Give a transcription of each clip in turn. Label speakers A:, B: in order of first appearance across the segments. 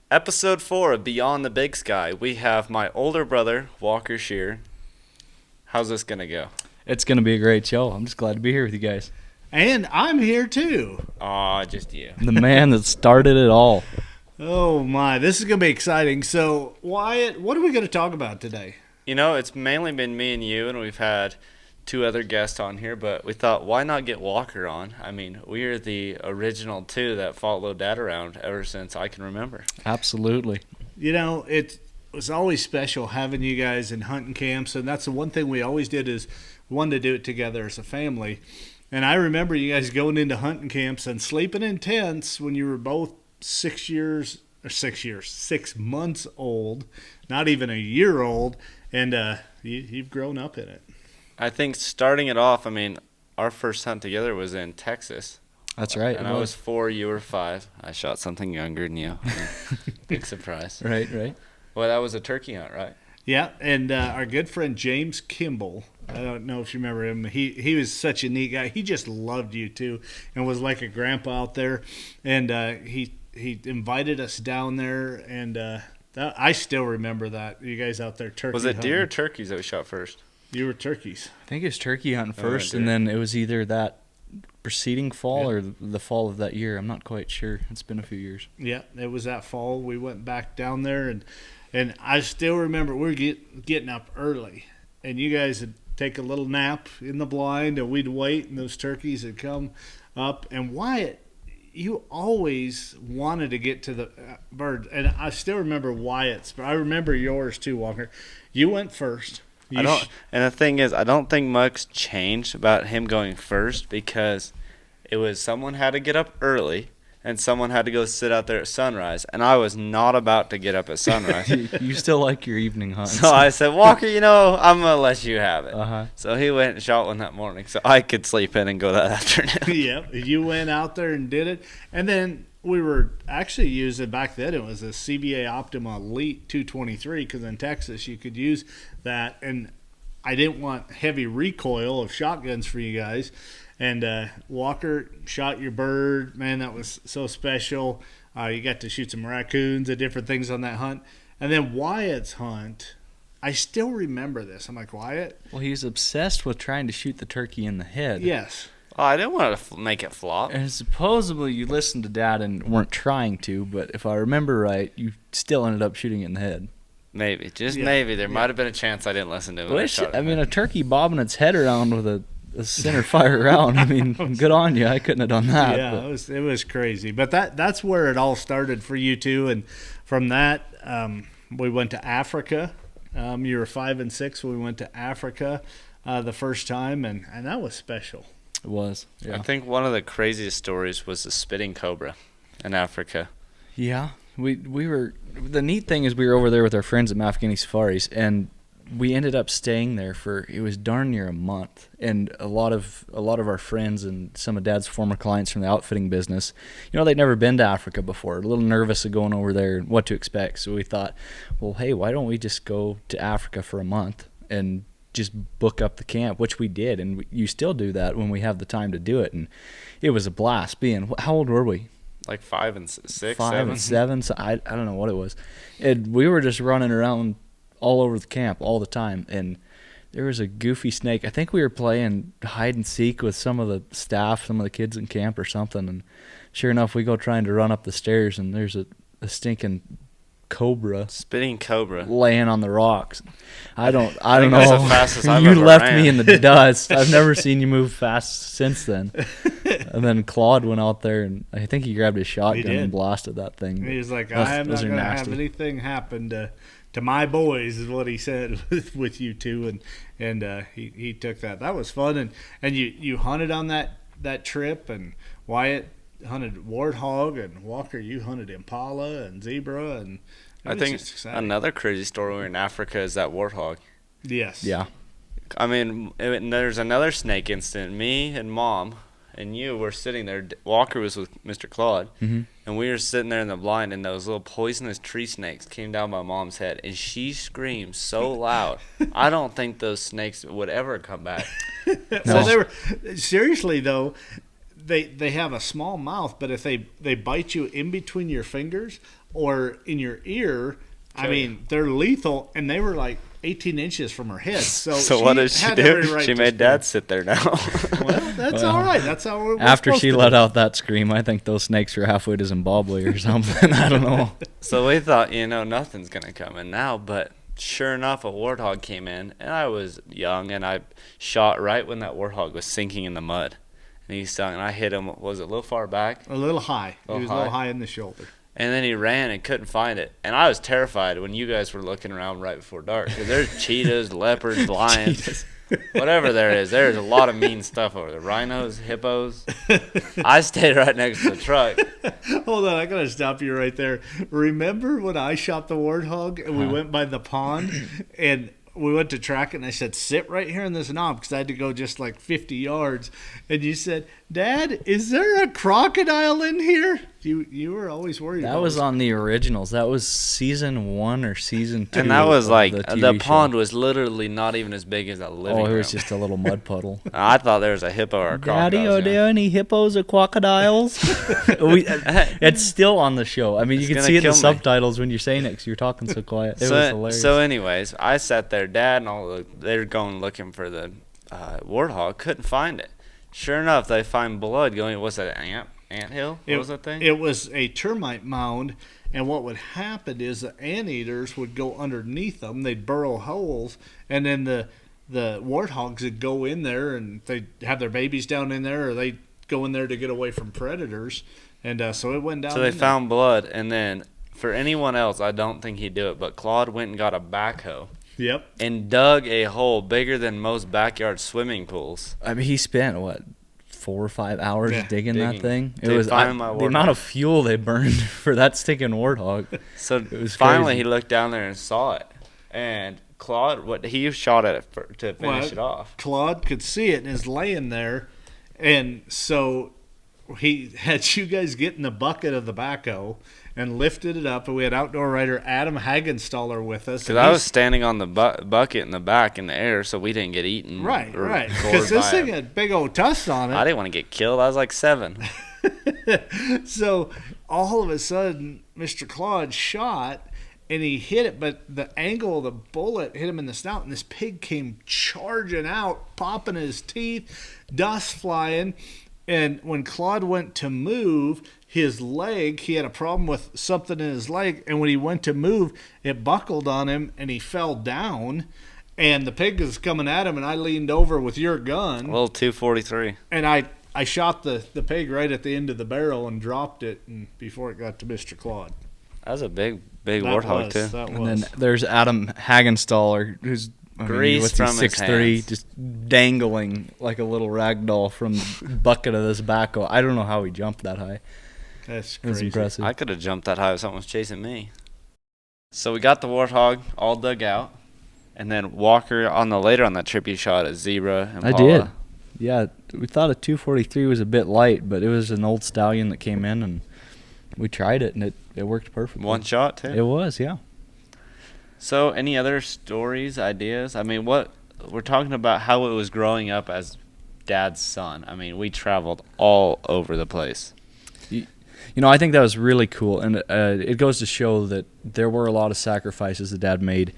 A: Episode 4 of Beyond the Big Sky. We have my older brother, Walker Schearer. How's this going to go?
B: It's going to be a great show. I'm just glad to be here with you guys.
C: And I'm here too.
A: Aw, just you.
B: The man that started it all.
C: Oh my, this is going to be exciting. So, Wyatt, what are we going to talk about today?
A: You know, it's mainly been me and you, and we've had 2 other guests on here, but we thought, why not get Walker on? I mean, we are the original 2 that followed Dad around ever since I can remember.
B: Absolutely.
C: You know, it was always special having you guys in hunting camps, and that's the one thing we always did is we wanted to do it together as a family. And I remember you guys going into hunting camps and sleeping in tents when you were both 6 months old, not even a year old, and you've grown up in it.
A: I think starting it off, I mean, our first hunt together was in Texas.
B: That's right.
A: And I was 4, you were 5. I shot something younger than you. Big surprise.
B: Right.
A: Well, that was a turkey hunt, right?
C: Yeah, and our good friend James Kimball, I don't know if you remember him, he was such a neat guy. He just loved you too and was like a grandpa out there. And he invited us down there, and I still remember that. You guys out there turkey
A: Was it
C: hunting.
A: deer or turkeys that we shot first?
C: You were turkeys.
B: I think it was turkey hunting first,
A: dear.
B: and then it was either that preceding fall or the fall of that year. I'm not quite sure. It's been a few years.
C: Yeah, it was that fall. We went back down there, and I still remember we were getting up early, and you guys would take a little nap in the blind, and we'd wait, and those turkeys would come up. And Wyatt, you always wanted to get to the bird, and I still remember Wyatt's, but I remember yours too, Walker. You went first.
A: And the thing is, I don't think much changed about him going first because it was someone had to get up early and someone had to go sit out there at sunrise, and I was not about to get up at sunrise.
B: You still like your evening hunts.
A: So I said, Walker, I'm going to let you have it.
B: Uh-huh.
A: So he went and shot one that morning so I could sleep in and go that afternoon.
C: Yep, you went out there and did it, and then we were actually using, back then it was a CBA Optima Elite 223, because in Texas you could use that, and I didn't want heavy recoil of shotguns for you guys. And Walker shot your bird. Man, that was so special. You got to shoot some raccoons and different things on that hunt. And then Wyatt's hunt, I still remember this. I'm like, Wyatt?
B: Well, he was obsessed with trying to shoot the turkey in the head.
C: Yes.
A: Oh, I didn't want to make it flop.
B: And supposedly you listened to Dad and weren't trying to, but if I remember right, you still ended up shooting it in the head.
A: Maybe, maybe. There might have been a chance I didn't listen to it.
B: A turkey bobbing its head around with a center fire round. I mean, good on you. I couldn't have done that.
C: Yeah, it was crazy. But that's where it all started for you two. And from that, we went to Africa. You were 5 and 6 when we went to Africa the first time, and that was special.
B: It was. Yeah.
A: I think one of the craziest stories was the spitting cobra in Africa.
B: Yeah. We were. The neat thing is we were over there with our friends at Mafghani Safaris, and we ended up staying there it was darn near a month. And a lot of our friends and some of Dad's former clients from the outfitting business, they'd never been to Africa before, a little nervous of going over there and what to expect. So we thought, well, hey, why don't we just go to Africa for a month and just book up the camp, which we did. And you still do that when we have the time to do it. And it was a blast how old were we?
A: Like 5 and 6,
B: 5
A: 7.
B: and 7. So I don't know what it was. And we were just running around all over the camp all the time. And there was a goofy snake. I think we were playing hide and seek with some of the staff, some of the kids in camp or something. And sure enough, we go trying to run up the stairs, and there's a stinking cobra,
A: spitting cobra,
B: laying on the rocks. I don't know.
A: That's the fastest I've
B: you
A: ever
B: left
A: ran.
B: me in the dust. I've never seen you move fast since then. And then Claude went out there, and I think he grabbed his shotgun and blasted that thing.
C: He was like, I am not going to have anything happen to my boys, is what he said with you two. And he took that. That was fun. And you hunted on that trip, and Wyatt hunted warthog, and Walker, you hunted impala and zebra. And
A: I think another crazy story in Africa is that warthog.
C: Yes.
B: Yeah.
A: I mean, there's another snake incident. Me and Mom and you were sitting there. Walker was with Mr. Claude, and we were sitting there in the blind, and those little poisonous tree snakes came down my mom's head, and she screamed so loud. I don't think those snakes would ever come back.
B: No.
C: So they were seriously though. They have a small mouth, but if they bite you in between your fingers, or in your ear, I mean, they're lethal, and they were like 18 inches from her head. So
A: what did she do?
C: Right,
A: she made Dad sit there now.
C: Well, that's all right. That's how we're
B: After she let
C: do.
B: out that scream, I think those snakes were halfway to Zimbabwe or something. I don't know.
A: So we thought, nothing's going to come in now, but sure enough, a warthog came in, and I was young, and I shot right when that warthog was sinking in the mud. And he stung, and I hit him, was it a little far back?
C: A little high. He was a little high in the shoulder.
A: And then he ran and couldn't find it. And I was terrified when you guys were looking around right before dark. Because there's cheetahs, leopards, lions, whatever there is. There's a lot of mean stuff over there. Rhinos, hippos. I stayed right next to the truck.
C: Hold on, I got to stop you right there. Remember when I shot the warthog and we went by the pond and we went to track it and I said, sit right here in this knob because I had to go just like 50 yards. And you said, Dad, is there a crocodile in here? You were always worried about
B: That was on the originals. That was season 1 or season 2.
A: And that was like, the pond
B: show.
A: was literally not even as big as a living room.
B: Oh, it was just a little mud puddle.
A: I thought there was a hippo or a crocodile.
B: Daddy, are there any hippos or crocodiles? It's still on the show. I mean, you can see it in the subtitles when you're saying it because you're talking so quiet. It was hilarious.
A: So anyways, I sat there, Dad and they're going looking for the warthog, couldn't find it. Sure enough, they find blood going, what's that, ant hill? What was that thing?
C: It was a termite mound, and what would happen is the anteaters would go underneath them. They'd burrow holes, and then the warthogs would go in there, and they'd have their babies down in there, or they'd go in there to get away from predators. And so it went down.
A: So they found blood, and then for anyone else, I don't think he'd do it, but Claude went and got a backhoe.
C: Yep.
A: And dug a hole bigger than most backyard swimming pools.
B: I mean, he spent, 4 or 5 hours digging that thing? It was
A: the
B: amount of fuel they burned for that stinking warthog.
A: So finally he looked down there and saw it. And Claude, he shot at it to finish it off.
C: Claude could see it and is laying there. And so he had you guys get in the bucket of the backhoe and lifted it up, and we had outdoor writer Adam Hagenstaller with us.
A: Because I was standing on the bucket in the back in the air, so we didn't get eaten.
C: Right. Because this thing had big old tusks on it.
A: I didn't want to get killed. I was like 7.
C: So all of a sudden, Mr. Claude shot, and he hit it, but the angle of the bullet hit him in the snout, and this pig came charging out, popping his teeth, dust flying. And when Claude went to move his leg, he had a problem with something in his leg. And when he went to move, it buckled on him and he fell down. And the pig was coming at him, and I leaned over with your gun.
A: A little 243.
C: And I shot the pig right at the end of the barrel and dropped it before it got to Mr. Claude.
A: That was a big warthog, too.
B: And then there's Adam Hagenstaller, who's
A: grease from his
B: 6'3",
A: hands.
B: just dangling like a little rag doll from the bucket of this backhoe. I don't know how he jumped that high.
C: That's
B: It was
C: crazy.
B: impressive.
A: I could have jumped that high if something was chasing me. So we got the warthog all dug out. And then Walker, later on that trip, you shot a zebra.
B: I did. Yeah, we thought a 243 was a bit light, but it was an old stallion that came in, and we tried it, and it worked perfectly.
A: One shot, too?
B: It was, yeah.
A: So, any other stories, ideas? I mean, we're talking about how it was growing up as Dad's son. I mean, we traveled all over the place.
B: I think that was really cool, and it goes to show that there were a lot of sacrifices that Dad made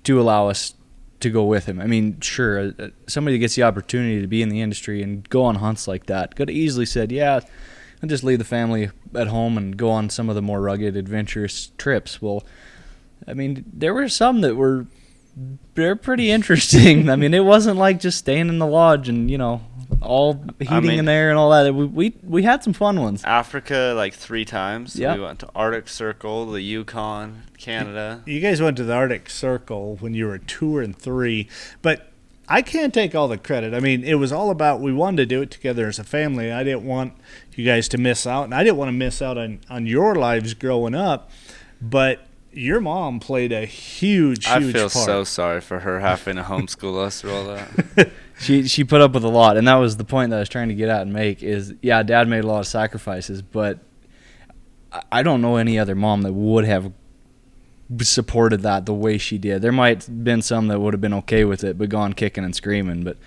B: to allow us to go with him. I mean, sure, somebody that gets the opportunity to be in the industry and go on hunts like that could have easily said, yeah, I'll just leave the family at home and go on some of the more rugged, adventurous trips. Well, I mean, there were some that they're pretty interesting. I mean, it wasn't like just staying in the lodge and, all heating in there and all that. We had some fun ones.
A: Africa, like 3 times.
B: Yep.
A: We went to Arctic Circle, the Yukon, Canada.
C: You guys went to the Arctic Circle when you were 2 and 3, but I can't take all the credit. I mean, it was all about we wanted to do it together as a family. I didn't want you guys to miss out, and I didn't want to miss out on your lives growing up, but your mom played a huge
A: I feel
C: part.
A: so sorry for her having to homeschool us through all that.
B: She put up with a lot, and that was the point that I was trying to get at and make is, yeah, Dad made a lot of sacrifices, but I don't know any other mom that would have supported that the way she did. There might have been some that would have been okay with it, but gone kicking and screaming, but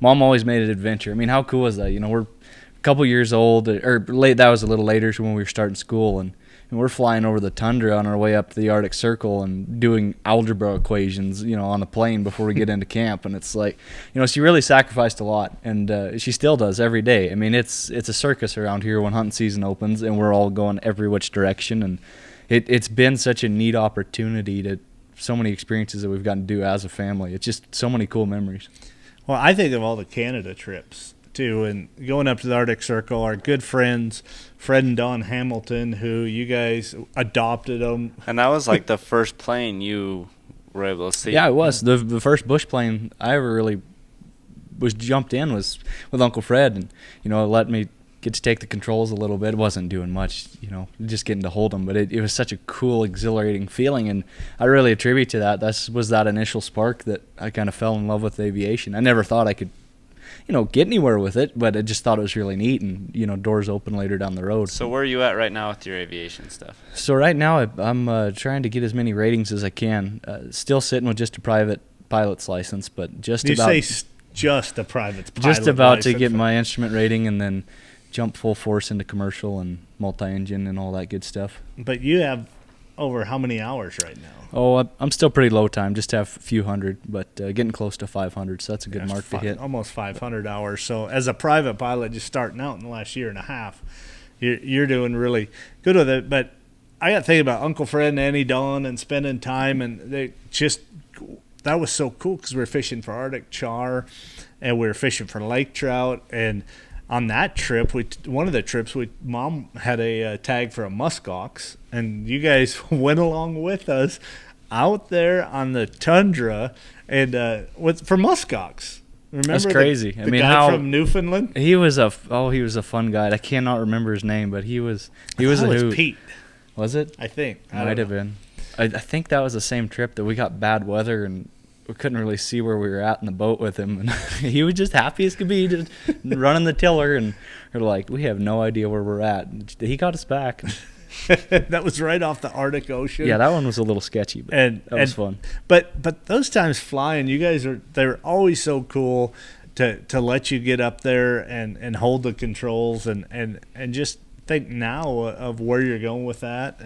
B: Mom always made it adventure. I mean, how cool is that? We're a couple years old, or late. That was a little later when we were starting school, and And we're flying over the tundra on our way up to the Arctic Circle and doing algebra equations, on the plane before we get into camp. And it's like, she really sacrificed a lot, and she still does every day. I mean, it's a circus around here when hunting season opens, and we're all going every which direction. And it's been such a neat opportunity to so many experiences that we've gotten to do as a family. It's just so many cool memories.
C: Well, I think of all the Canada trips too, and going up to the Arctic Circle, our good friends Fred and Don Hamilton, who you guys adopted them.
A: And that was like the first plane you were able to see.
B: Yeah, it was. The first bush plane I ever really was jumped in was with Uncle Fred, and let me get to take the controls a little bit. It wasn't doing much, just getting to hold them, but it was such a cool, exhilarating feeling, and I really attribute to that. That was that initial spark that I kind of fell in love with aviation. I never thought I could get anywhere with it, but I just thought it was really neat, and doors open later down the road.
A: So where are you at right now with your aviation stuff?
B: So right now I'm trying to get as many ratings as I can. Still sitting with just a private pilot's license, but just about
C: just a private pilot
B: just about
C: license.
B: to get my instrument rating, and then jump full force into commercial and multi-engine and all that good stuff.
C: But you have over how many hours right now?
B: Oh, I'm still pretty low time, just have a few hundred, but getting close to 500, so that's a good mark to hit.
C: Almost 500 hours. So as a private pilot, just starting out in the last year and a half, you're doing really good with it. But I got to think about Uncle Fred and Annie Dawn and spending time, and that was so cool because we were fishing for Arctic char, and we were fishing for lake trout. And on that trip, one of the trips, Mom had a tag for a muskox, and you guys went along with us out there on the tundra and for muskox. Remember
B: that's crazy.
C: The guy from Newfoundland?
B: He was a fun guy. I cannot remember his name, but he was a hoot.
C: Pete.
B: Was it?
C: I think.
B: Might have been. I think that was the same trip that we got bad weather and we couldn't really see where we were at in the boat with him, and he was just happy as could be, just running the tiller, and we're like, we have no idea where we're at. And he got us back.
C: That was right off the Arctic Ocean.
B: Yeah, that one was a little sketchy, but that was fun.
C: But those times flying, you guys they're always so cool to let you get up there and hold the controls and just think now of where you're going with that.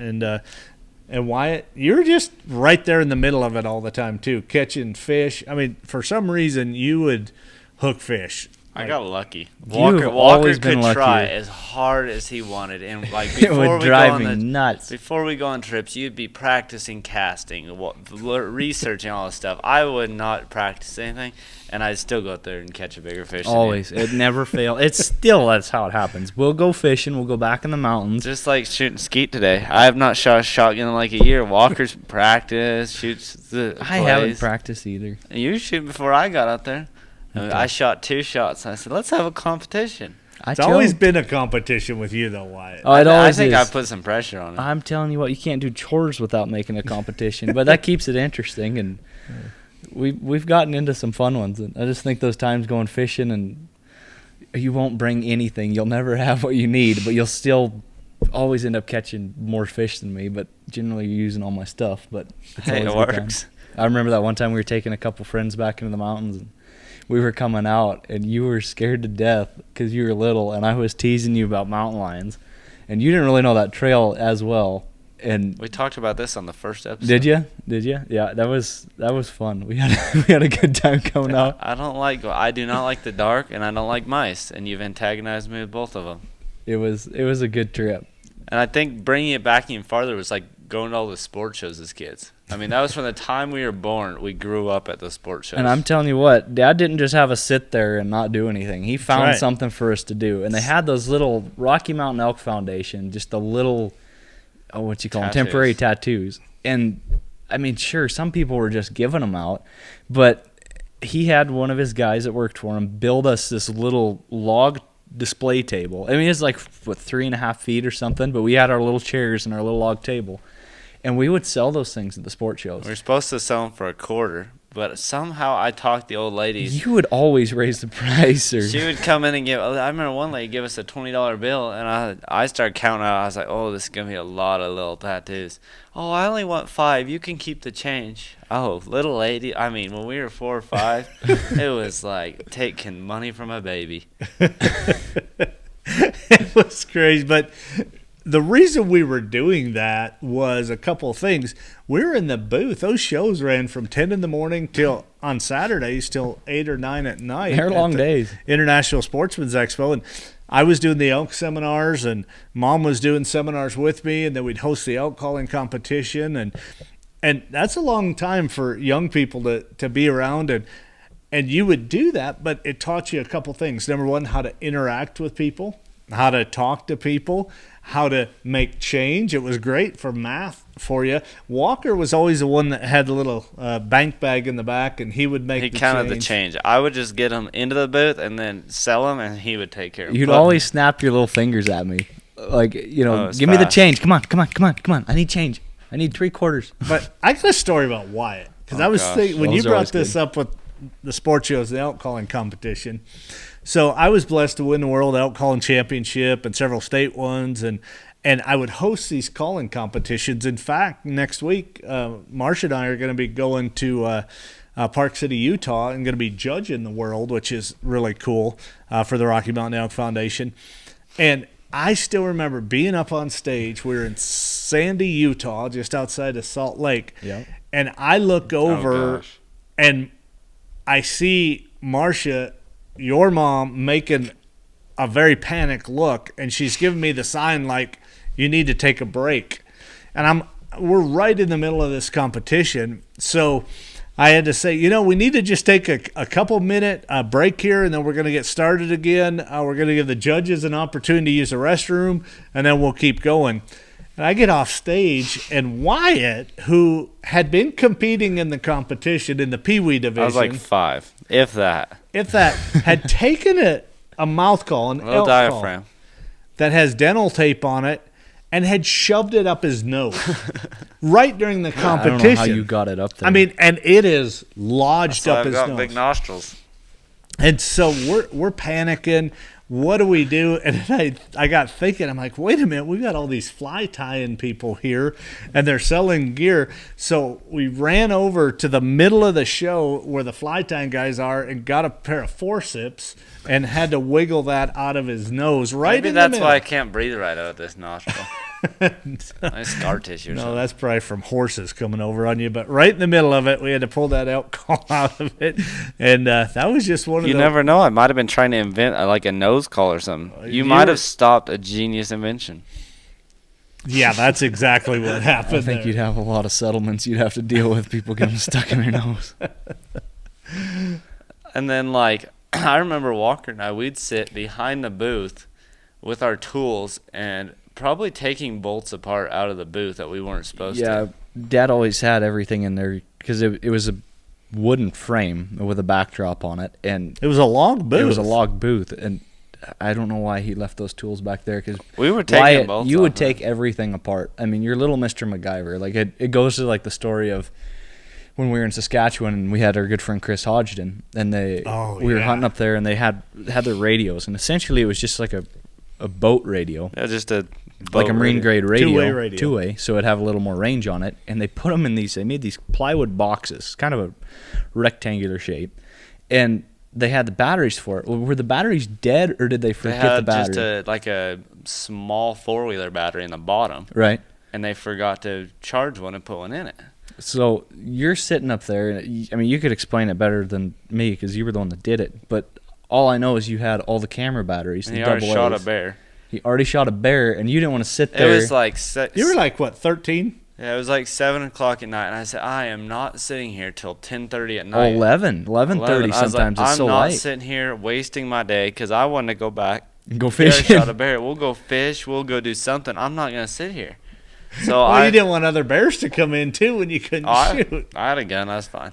C: And Wyatt, you're just right there in the middle of it all the time, too, catching fish. I mean, for some reason, you would hook fish.
A: I got lucky.
B: Walker
A: could try as hard as he wanted, and
B: it would drive me nuts.
A: Before we go on trips, you'd be practicing casting, researching all this stuff. I would not practice anything, and I'd still go out there and catch a bigger fish.
B: Always, it never fails. That's how it happens. We'll go fishing. We'll go back in the mountains.
A: Just like shooting skeet today. I have not shot a shotgun in like a year. Walker's practiced, shoots the plays.
B: I haven't practiced either.
A: You shoot before I got out there. I shot 2 shots. I said, let's have a competition.
C: It's always been a competition with you, though, Wyatt.
B: Oh,
A: I think I put some pressure on it.
B: I'm telling you what, you can't do chores without making a competition, but that keeps it interesting, and we've gotten into some fun ones. And I just think those times going fishing, and you won't bring anything. You'll never have what you need, but you'll still always end up catching more fish than me, but generally you're using all my stuff. But
A: it works.
B: I remember that one time we were taking a couple friends back into the mountains, and we were coming out, and you were scared to death because you were little, and I was teasing you about mountain lions, and you didn't really know that trail as well. And
A: we talked about this on the first episode.
B: Did you? Yeah, that was fun. We had a good time coming out.
A: I do not like the dark, and I don't like mice, and you've antagonized me with both of them.
B: It was a good trip.
A: And I think bringing it back even farther was like going to all the sport shows as kids. I mean, that was from the time we were born. We grew up at the sport shows.
B: And I'm telling you what, Dad didn't just have us sit there and not do anything. He found something for us to do. And they had those little Rocky Mountain Elk Foundation, just the little, temporary tattoos. And, I mean, sure, some people were just giving them out. But he had one of his guys that worked for him build us this little log display table. I mean, it's like, 3.5 feet or something. But we had our little chairs and our little log table. And we would sell those things at the sport shows.
A: We were supposed to sell them for $0.25, but somehow I talked the old ladies.
B: You would always raise the price.
A: She would come in and I remember one lady give us a $20 bill, and I started counting out. I was like, oh, this is going to be a lot of little tattoos. Oh, I only want 5. You can keep the change. Oh, little lady. I mean, when we were 4 or 5, it was like taking money from a baby.
C: It was crazy, but the reason we were doing that was a couple of things. We were in the booth. Those shows ran from 10 in the morning till on Saturdays till 8 or 9 at night.
B: They're long days.
C: International Sportsman's Expo. And I was doing the elk seminars, and Mom was doing seminars with me, and then we'd host the elk calling competition. And that's a long time for young people to be around. And you would do that, but it taught you a couple things. Number one, how to interact with people, how to talk to people, how to make change. It was great for math for you. Walker was always the one that had the little bank bag in the back, and he would make
A: He counted the change. I would just get him into the booth and then sell them, and he would take care of them.
B: You'd always snap your little fingers at me. Like, give me the change. Come on. I need change. I need 3/4.
C: But I got a story about Wyatt. Because I was thinking, when you brought this up with the sports shows, the elk calling competition. So I was blessed to win the World Elk Calling Championship and several state ones, and I would host these calling competitions. In fact, next week, Marcia and I are going to be going to Park City, Utah, and going to be judging the world, which is really cool for the Rocky Mountain Elk Foundation. And I still remember being up on stage. We were in Sandy, Utah, just outside of Salt Lake.
B: Yep.
C: And I look over and I see Marcia, your mom, making a very panicked look, and she's giving me the sign like, you need to take a break. And we're right in the middle of this competition. So I had to say, we need to just take a couple-minute break here, and then we're going to get started again. We're going to give the judges an opportunity to use the restroom, and then we'll keep going. And I get off stage, and Wyatt, who had been competing in the competition in the Pee Wee division.
A: I was like 5, if that,
C: had taken a mouth call, an elk
A: diaphragm,
C: call, that has dental tape on it, and had shoved it up his nose right during the competition.
B: I don't know how you got it up there.
C: I mean, and it is lodged up his nose.
A: I've got big nostrils.
C: And so we're panicking. What do we do? And then I got thinking, I'm like, wait a minute, we've got all these fly tying people here, and they're selling gear. So we ran over to the middle of the show where the fly tying guys are and got a pair of forceps and had to wiggle that out of his nose right in the middle.
A: Maybe that's why I can't breathe right out of this nostril. Nice scar tissue or something.
C: No, that's probably from horses coming over on you. But right in the middle of it, we had to pull that elk call out of it. And that was just one of the...
A: You never know. I might have been trying to invent like a nose call or something. You might have stopped a genius invention.
C: Yeah, that's exactly what happened.
B: I think you'd have a lot of settlements you'd have to deal with, people getting stuck in their nose.
A: And then, I remember Walker and I, we'd sit behind the booth with our tools and probably taking bolts apart out of the booth that we weren't supposed to.
B: Yeah, Dad always had everything in there because it was a wooden frame with a backdrop on it, and
C: it was a log booth.
B: It was a log booth, and I don't know why he left those tools back there. Because
A: we were taking bolts.
B: You would take everything apart. I mean, you're little Mr. MacGyver. Like it goes to the story of when we were in Saskatchewan and we had our good friend Chris Hodgson, and we were hunting up there, and they had their radios, and essentially it was just like a boat radio.
A: Yeah, just a
B: like a marine grade radio,
C: two-way radio,
B: two-way, so it'd have a little more range on it. And they put them in they made these plywood boxes, kind of a rectangular shape, and they had the batteries for it. Were the batteries dead, or did they forget the battery?
A: They had just a small 4-wheeler battery in the bottom,
B: right?
A: And they forgot to charge one and put one in it.
B: So you're sitting up there, and I mean, you could explain it better than me because you were the one that did it. But all I know is you had all the camera batteries.
A: And he already shot a bear.
B: He already shot a bear, and you didn't want to sit there.
A: It was like...
C: You were like, what, 13?
A: Yeah, it was like 7 o'clock at night, and I said, I am not sitting here till 10:30 at night.
B: 11:30 sometimes. It's so late.
A: I'm not sitting here wasting my day because I want to go back.
B: Go fishing.
A: Shot a bear. We'll go fish. We'll go do something. I'm not going to sit here. So
C: well, you didn't want other bears to come in, too, when you couldn't shoot.
A: I had a gun. That's fine.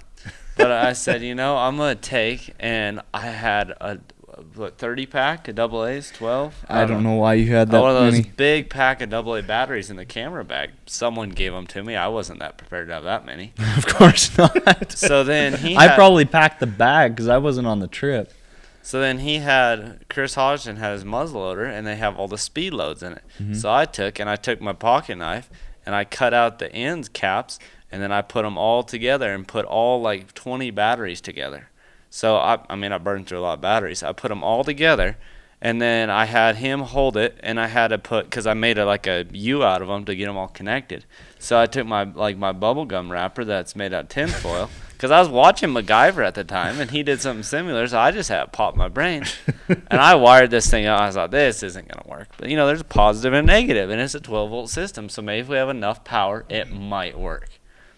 A: But I said, I'm going to take, and I had a 30-pack of double A's, 12?
B: I don't know why you had that
A: one of those
B: many.
A: big pack of double A batteries in the camera bag. Someone gave them to me. I wasn't that prepared to have that many.
B: Of course not.
A: So then
B: I probably packed the bag because I wasn't on the trip.
A: So then Chris Hodgson had his muzzleloader, and they have all the speed loads in it.
B: Mm-hmm.
A: So I took my pocket knife, and I cut out the ends caps, and then I put them all together and put all 20 batteries together. So, I burned through a lot of batteries. I put them all together, And then I had him hold it, and I had to put, because I made a U out of them to get them all connected. So I took my bubble gum wrapper that's made out of tinfoil, because I was watching MacGyver at the time, and he did something similar, so I just had it pop my brain. And I wired this thing up. I thought, this isn't going to work. But, there's a positive and a negative, and it's a 12-volt system, so maybe if we have enough power, it might work.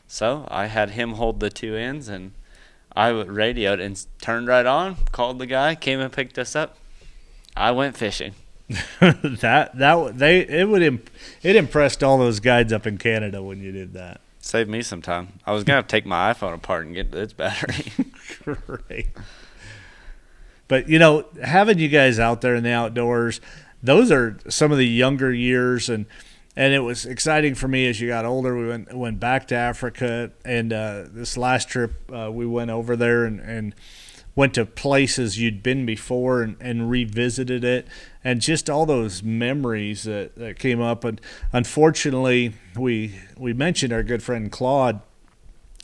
A: So I had him hold the two ends, and I radioed and turned right on, called the guy, came and picked us up. I went fishing.
C: It impressed all those guides up in Canada when you did that.
A: Saved me some time. I was gonna take my iPhone apart and get its battery.
C: Great. But having you guys out there in the outdoors, those are some of the younger years, and it was exciting for me as you got older. We went back to Africa, and this last trip we went over there and went to places you'd been before and revisited it, and just all those memories that came up. And unfortunately, we mentioned our good friend Claude,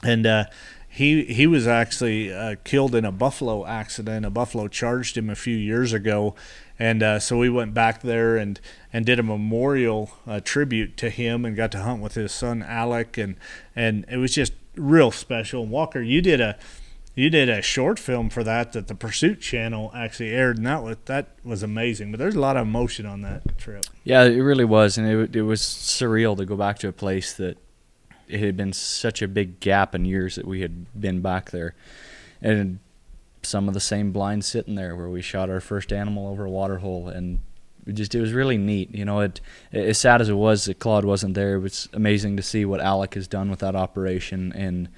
C: and he was actually killed in a buffalo accident. A buffalo charged him a few years ago, and so we went back there and did a memorial tribute to him and got to hunt with his son Alec, and it was just real special. Walker, you did a short film for that the Pursuit channel actually aired, and that was amazing. But there's a lot of emotion on that trip.
B: Yeah, it really was, and it was surreal to go back to a place that it had been such a big gap in years that we had been back there. And some of the same blinds sitting there where we shot our first animal over a water hole, and it was really neat. As sad as it was that Claude wasn't there, it was amazing to see what Alec has done with that operation and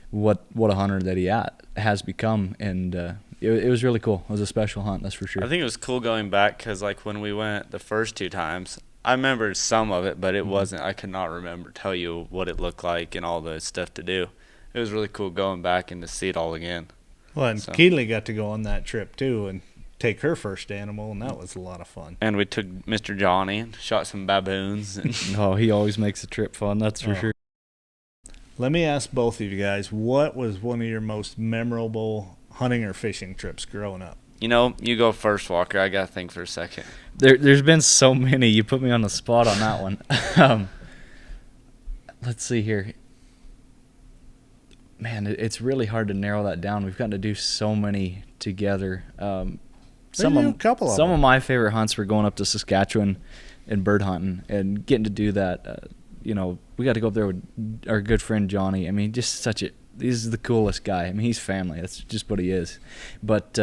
B: what a hunter that he has become, and it was really cool. It was a special hunt, that's for sure.
A: I think it was cool going back because, when we went the first two times, I remembered some of it, but it wasn't. I could not tell you what it looked like and all the stuff to do. It was really cool going back and to see it all again.
C: Well, and Keely got to go on that trip too and take her first animal, and that was a lot of fun.
A: And we took Mr. Johnny and shot some baboons. And
B: oh, he always makes the trip fun, that's for sure.
C: Let me ask both of you guys, what was one of your most memorable hunting or fishing trips growing up?
A: You go first, Walker. I got to think for a second.
B: There's been so many. You put me on the spot on that one. Let's see here. Man, it's really hard to narrow that down. We've gotten to do so many together. Some of my favorite hunts were going up to Saskatchewan and bird hunting and getting to do that. We got to go up there with our good friend Johnny. I mean, just he's the coolest guy. I mean, he's family. That's just what he is. But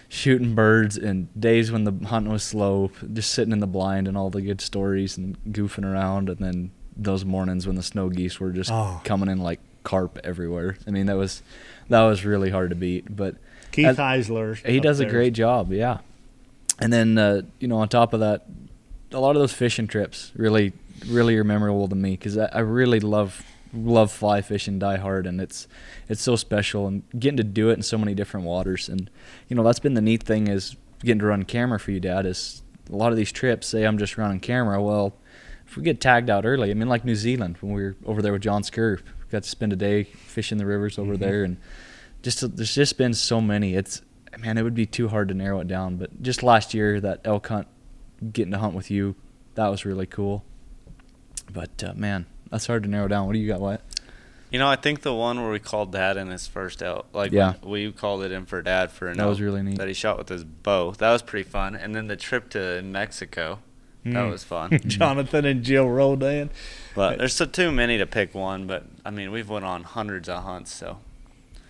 B: shooting birds and days when the hunting was slow, just sitting in the blind and all the good stories and goofing around, and then those mornings when the snow geese were just coming in like carp everywhere. I mean, that was really hard to beat. But
C: Keith Heisler,
B: he does a great job, yeah. And then on top of that, a lot of those fishing trips really are memorable to me because I really love fly fishing die hard, and it's so special, and getting to do it in so many different waters. And that's been the neat thing, is getting to run camera for you, Dad. Is a lot of these trips say I'm just running camera. Well, if we get tagged out early, I mean, like New Zealand when we were over there with John Scurf, we got to spend a day fishing the rivers over there, and there's just been so many. It would be too hard to narrow it down. But just last year, that elk hunt, getting to hunt with you, that was really cool. But man, that's hard to narrow down. What do you got, Wyatt?
A: I think the one where we called Dad in his first elk, we called it in for Dad for an elk.
B: That was really neat.
A: That he shot with his bow. That was pretty fun. And then the trip to Mexico, that was fun.
C: Jonathan and Jill Rodan.
A: But there's too many to pick one. But I mean, we've went on hundreds of hunts. So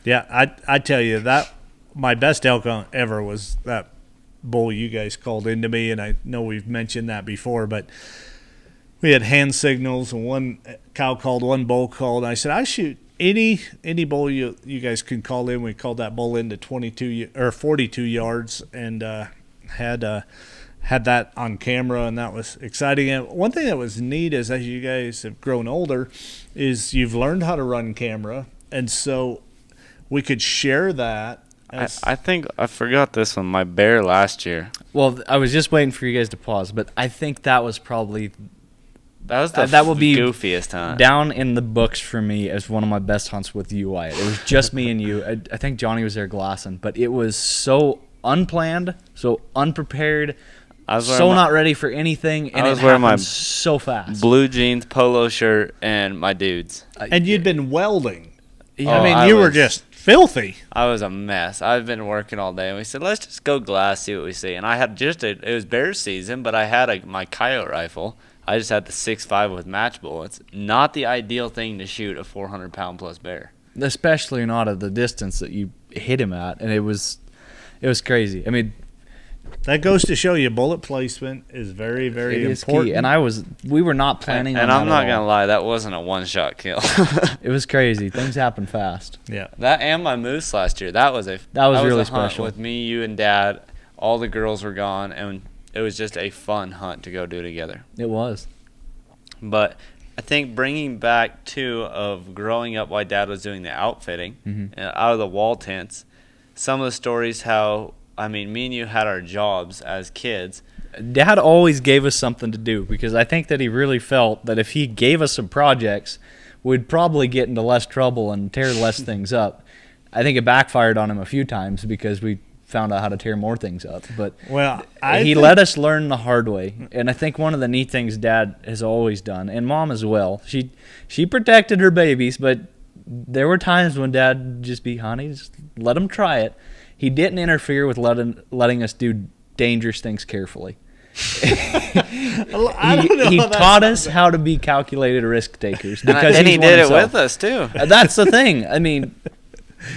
C: yeah, I tell you that my best elk hunt ever was that bull you guys called into me, and I know we've mentioned that before, but we had hand signals, and one cow called, one bull called. And I said, I shoot any bull you guys can call in. We called that bull into 42 yards, and had that on camera, and that was exciting. And one thing that was neat is, as you guys have grown older, is you've learned how to run camera, and so we could share that.
A: I think I forgot this one. My bear last year.
B: Well, I was just waiting for you guys to pause, but I think that was probably
A: that will be goofiest hunt
B: down in the books for me as one of my best hunts with you, Wyatt. It was just me and you. I think Johnny was there glassing, but it was so unplanned, so unprepared,
A: I was wearing
B: so
A: my
B: not ready for anything, and
A: I was
B: it
A: wearing my
B: happened so fast.
A: blue jeans, polo shirt, and my dudes.
C: And you'd been welding.
B: Yeah.
C: I mean,
A: I
C: you were
A: was-
C: just filthy.
A: I was a mess. I've been working all day, and we said, let's just go glass, see what we see. And I had it was bear season, but I had my coyote rifle. I just had the 6.5 with match bullets. Not the ideal thing to shoot a 400-pound plus bear.
B: Especially not at the distance that you hit him at, and it was crazy. I mean,
C: That goes to show you bullet placement is very, very
B: it is
C: important.
B: key. And we were not planning on
A: And
B: that
A: I'm not
B: at
A: gonna
B: all.
A: lie, that wasn't a one-shot kill.
B: It was crazy. Things happen fast.
C: Yeah.
A: That and my moose last year. That was really
B: really
A: a hunt
B: special.
A: with me, you, and Dad. All the girls were gone, and it was just a fun hunt to go do together.
B: It was.
A: But I think bringing back too of growing up while Dad was doing the outfitting out of the wall tents, some of the stories how me and you had our jobs as kids.
B: Dad always gave us something to do because I think that he really felt that if he gave us some projects, we'd probably get into less trouble and tear less things up. I think it backfired on him a few times because we found out how to tear more things up. But
C: Well,
B: he let us learn the hard way. And I think one of the neat things Dad has always done, and Mom as well, she protected her babies, but there were times when Dad would just be, honey, just let them try it. He didn't interfere with letting us do dangerous things carefully.
C: I don't know
B: He
C: how that
B: taught
C: sounds.
B: us how to be calculated risk takers.
A: And
B: Because
A: he
B: he's one
A: did it
B: himself.
A: with us too.
B: That's the thing. I mean,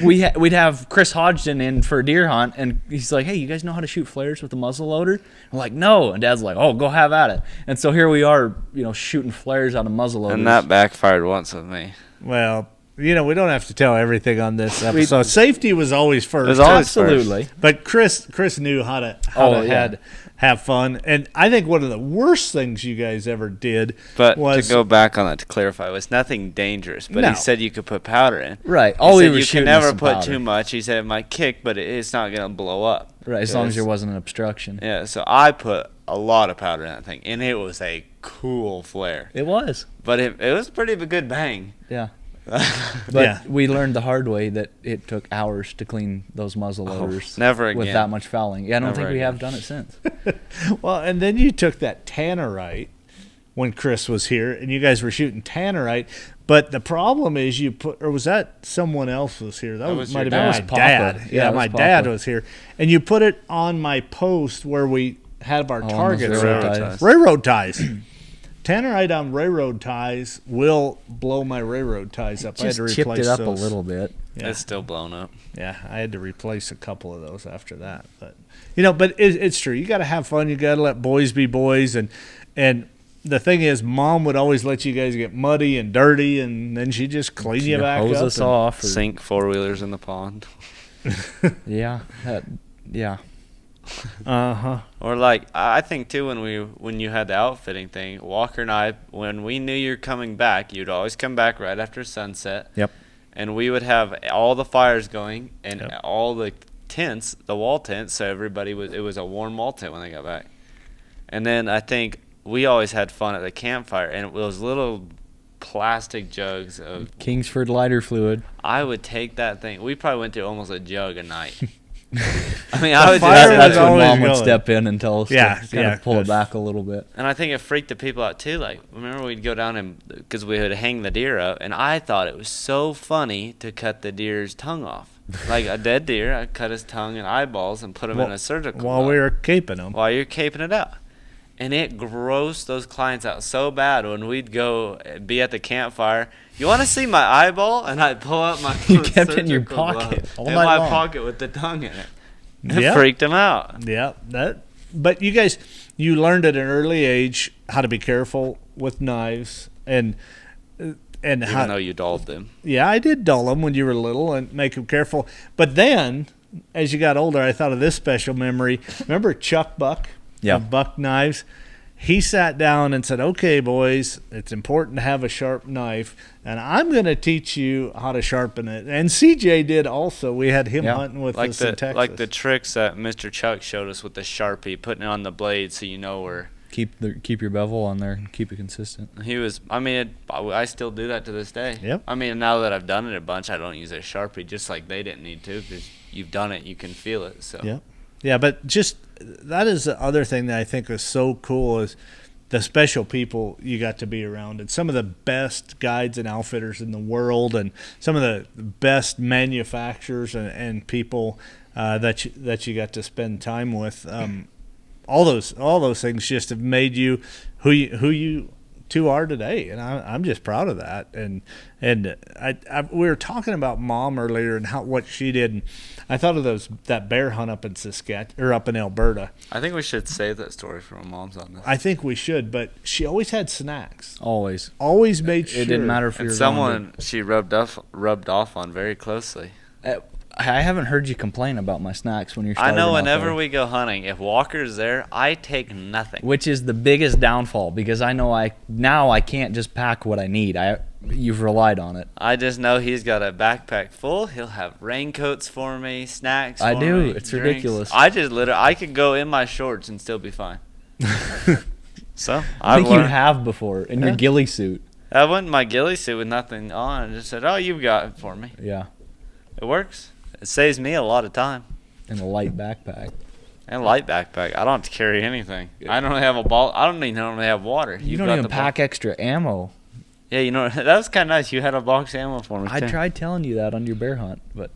B: we'd have Chris Hodgson in for a deer hunt, and he's like, hey, you guys know how to shoot flares with a muzzle loader? I'm like, no. And Dad's like, oh, go have at it. And so here we are, shooting flares out of muzzle loaders.
A: And that backfired once with me.
C: Well, we don't have to tell everything on this episode. Safety was always first.
A: It was always
B: Absolutely.
C: But Chris knew how to have fun, and I think one of the worst things you guys ever did
A: But
C: was
A: to go back on that, to clarify, it was nothing dangerous. But
C: No.
A: he said you could put powder in.
B: Right.
A: He
B: All we
A: said
B: were
A: you
B: shooting
A: can never
B: was some
A: put
B: powder.
A: too much. He said it might kick, but it's not going to blow up.
B: Right, as long as
A: Because-
B: there wasn't an obstruction.
A: Yeah, so I put a lot of powder in that thing, and it was a cool flare.
B: It was.
A: But it was pretty of a good bang.
B: Yeah. But
C: Yeah.
B: we learned the hard way that it took hours to clean those muzzle loaders
A: never
B: with
A: again.
B: that much fouling. Yeah, I don't
A: Never
B: think we
A: again.
B: have done it since.
C: well, and then you took that tannerite when Chris was here, and you guys were shooting tannerite. But the problem is or was that someone else was here? That
A: was
C: might have
A: your
C: been
A: dad.
C: my
B: Papa.
C: dad.
B: Yeah, it
C: my
B: was
C: dad
B: Papa.
C: was here, and you put it on my post where we had our
B: on those
C: targets.
B: railroad
A: ties.
C: Railroad ties. Tannerite on railroad ties will blow my railroad ties up. I had
B: Just
C: to
B: chipped
C: replace
B: it up
C: those.
B: a little bit.
C: Yeah.
A: It's still blown up.
C: Yeah, I had to replace a couple of those after that. But but it's true. You got to have fun. You got to let boys be boys. And the thing is, Mom would always let you guys get muddy and dirty, and then she just clean you back
B: hose
C: up.
B: us off. Or,
A: Sink four-wheelers in the pond.
B: Yeah. Yeah.
C: Uh huh.
A: Or like, I think too, when you had the outfitting thing, Walker and I, when we knew you were coming back, you'd always come back right after sunset.
B: Yep.
A: And we would have all the fires going and
C: Yep.
A: all the tents, the wall tents, so it was a warm wall tent when they got back. And then I think we always had fun at the campfire, and it was little plastic jugs of.
B: Kingsford lighter fluid.
A: I would take that thing. We probably went through almost a jug a night. I mean, I would
C: fire
A: just
C: was
B: That's when
C: always
B: Mom would
C: going.
B: step in and tell us
C: Yeah,
B: to kind
C: yeah,
B: of pull it
C: good.
B: back a little bit.
A: And I think it freaked the people out too. Like, remember we'd go down and because we would hang the deer up, and I thought it was so funny to cut the deer's tongue off, like a dead deer. I cut his tongue and eyeballs and put them in a surgical
C: while we were caping them.
A: while you're caping it out. And it grossed those clients out so bad when we'd go be at the campfire. You want to see my eyeball? And I'd pull out my
B: You kept it in your
A: surgical glove
B: pocket all
A: in
B: night
A: my
B: long.
A: pocket with the tongue in it. It
C: Yep.
A: freaked them out.
C: Yeah, but you guys, you learned at an early age how to be careful with knives and
A: Even
C: how.
A: though you dulled them.
C: Yeah, I did dull them when you were little and make them careful. But then, as you got older, I thought of this special memory. Remember Chuck Buck?
B: Yeah.
C: Of Buck Knives? He sat down and said, okay, boys, it's important to have a sharp knife, and I'm going to teach you how to sharpen it. And CJ did also. We had him
B: Yeah.
C: hunting with
A: Like
C: us in Texas.
A: the tricks that Mr. Chuck showed us with the Sharpie, putting it on the blade so you know where
B: Keep your bevel on there and keep it consistent.
A: he was. I mean, I still do that to this day.
C: Yep.
A: I mean, now that I've done it a bunch, I don't use a Sharpie, just like they didn't need to, because you've done it, you can feel it. So.
C: Yep. Yeah, but just that is the other thing that I think is so cool is the special people you got to be around, and some of the best guides and outfitters in the world, and some of the best manufacturers and people that you got to spend time with. All those things just have made you who you two are today, and I'm just proud of that. And we were talking about Mom earlier and what she did, and I thought of that bear hunt up in up in Alberta.
A: I think we should save that story for my Mom's on this.
C: I think we should, but she always had snacks.
B: Always
C: Made sure.
B: It didn't matter if you were
A: someone she rubbed off on very closely.
B: I haven't heard you complain about my snacks when you're
A: I
B: starving
A: know
B: out
A: whenever
B: there.
A: we go hunting, if Walker's there, I take nothing.
B: Which is the biggest downfall, because I know I can't just pack what I need. You've relied on it.
A: I just know he's got a backpack full. He'll have raincoats for me, snacks
B: I
A: for
B: do.
A: me,
B: It's
A: drinks.
B: ridiculous.
A: I could go in my shorts and still be fine. So
B: I think you
A: learned-
B: have before in your ghillie suit.
A: I went in my ghillie suit with nothing on and just said, "Oh, you've got it for me."
B: Yeah,
A: It works. It saves me a lot of time.
B: in a light backpack.
A: And light backpack. I don't have to carry anything. I don't have a ball. I don't even normally have water.
B: You
A: You've
B: don't
A: got
B: even
A: the
B: pack extra ammo.
A: Yeah, you know that was kind of nice. You had a box ammo for me.
B: I
A: too.
B: tried telling you that on your bear hunt, but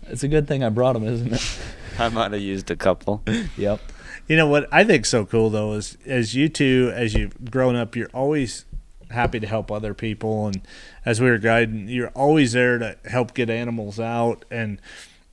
B: it's a good thing I brought them, isn't it?
A: I might have used a couple.
B: Yep.
C: You know what I think so cool though is as you two, as you've grown up, you're always happy to help other people, and as we were guiding, you're always there to help get animals out. And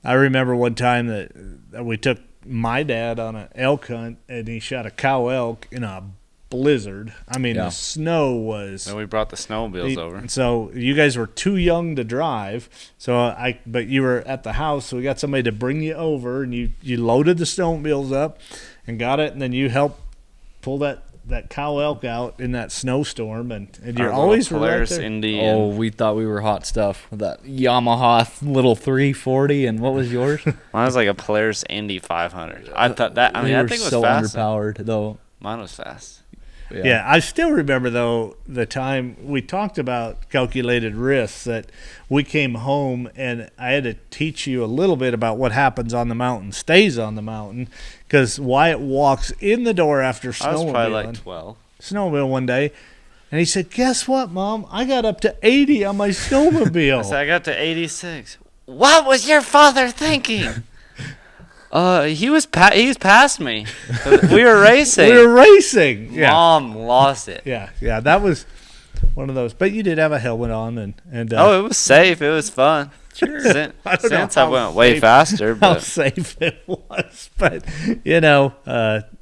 C: I remember one time that we took my dad on an elk hunt, and he shot a cow elk in a blizzard. I mean,
B: Yeah.
C: the snow was.
A: And we brought the snowmobiles over.
C: So you guys were too young to drive. But you were at the house, so we got somebody to bring you over, and you loaded the snowmobiles up, and got it, and then you helped pull that cow elk out in that snowstorm, and you're always right
A: Polaris
C: there.
A: Indy.
B: Oh, we thought we were hot stuff with that Yamaha little 340. And what was yours?
A: Mine was like a Polaris Indy 500. I thought that. I mean,
B: we
A: that
B: were
A: thing was
B: so
A: fast.
B: underpowered, though.
A: Mine was fast.
C: Yeah, I still remember, though, the time we talked about calculated risks, that we came home and I had to teach you a little bit about what happens on the mountain, stays on the mountain, because Wyatt walks in the door after
A: I was probably like
C: snowmobile
A: 12.
C: one day, and he said, "Guess what, Mom? I got up to 80 on my snowmobile."
A: I said I got to 86. What was your father thinking? He was past me. We were racing.
C: We were racing. Yeah.
A: Mom lost it.
C: Yeah, that was one of those. But you did have a helmet on, and
A: Oh, it was safe. It was fun.
B: Sure.
A: Since
C: I don't know
A: I
C: how
A: went way
C: safe-
A: faster,
C: how
A: but
C: safe it was. But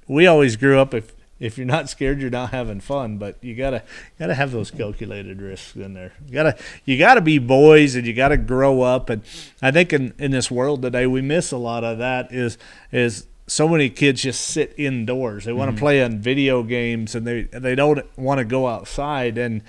C: we always grew up if you're not scared, you're not having fun. But you gotta have those calculated risks in there. You gotta be boys, and you gotta grow up. And I think in this world today, we miss a lot of that. Is so many kids just sit indoors. They want to play on video games, and they don't want to go outside. And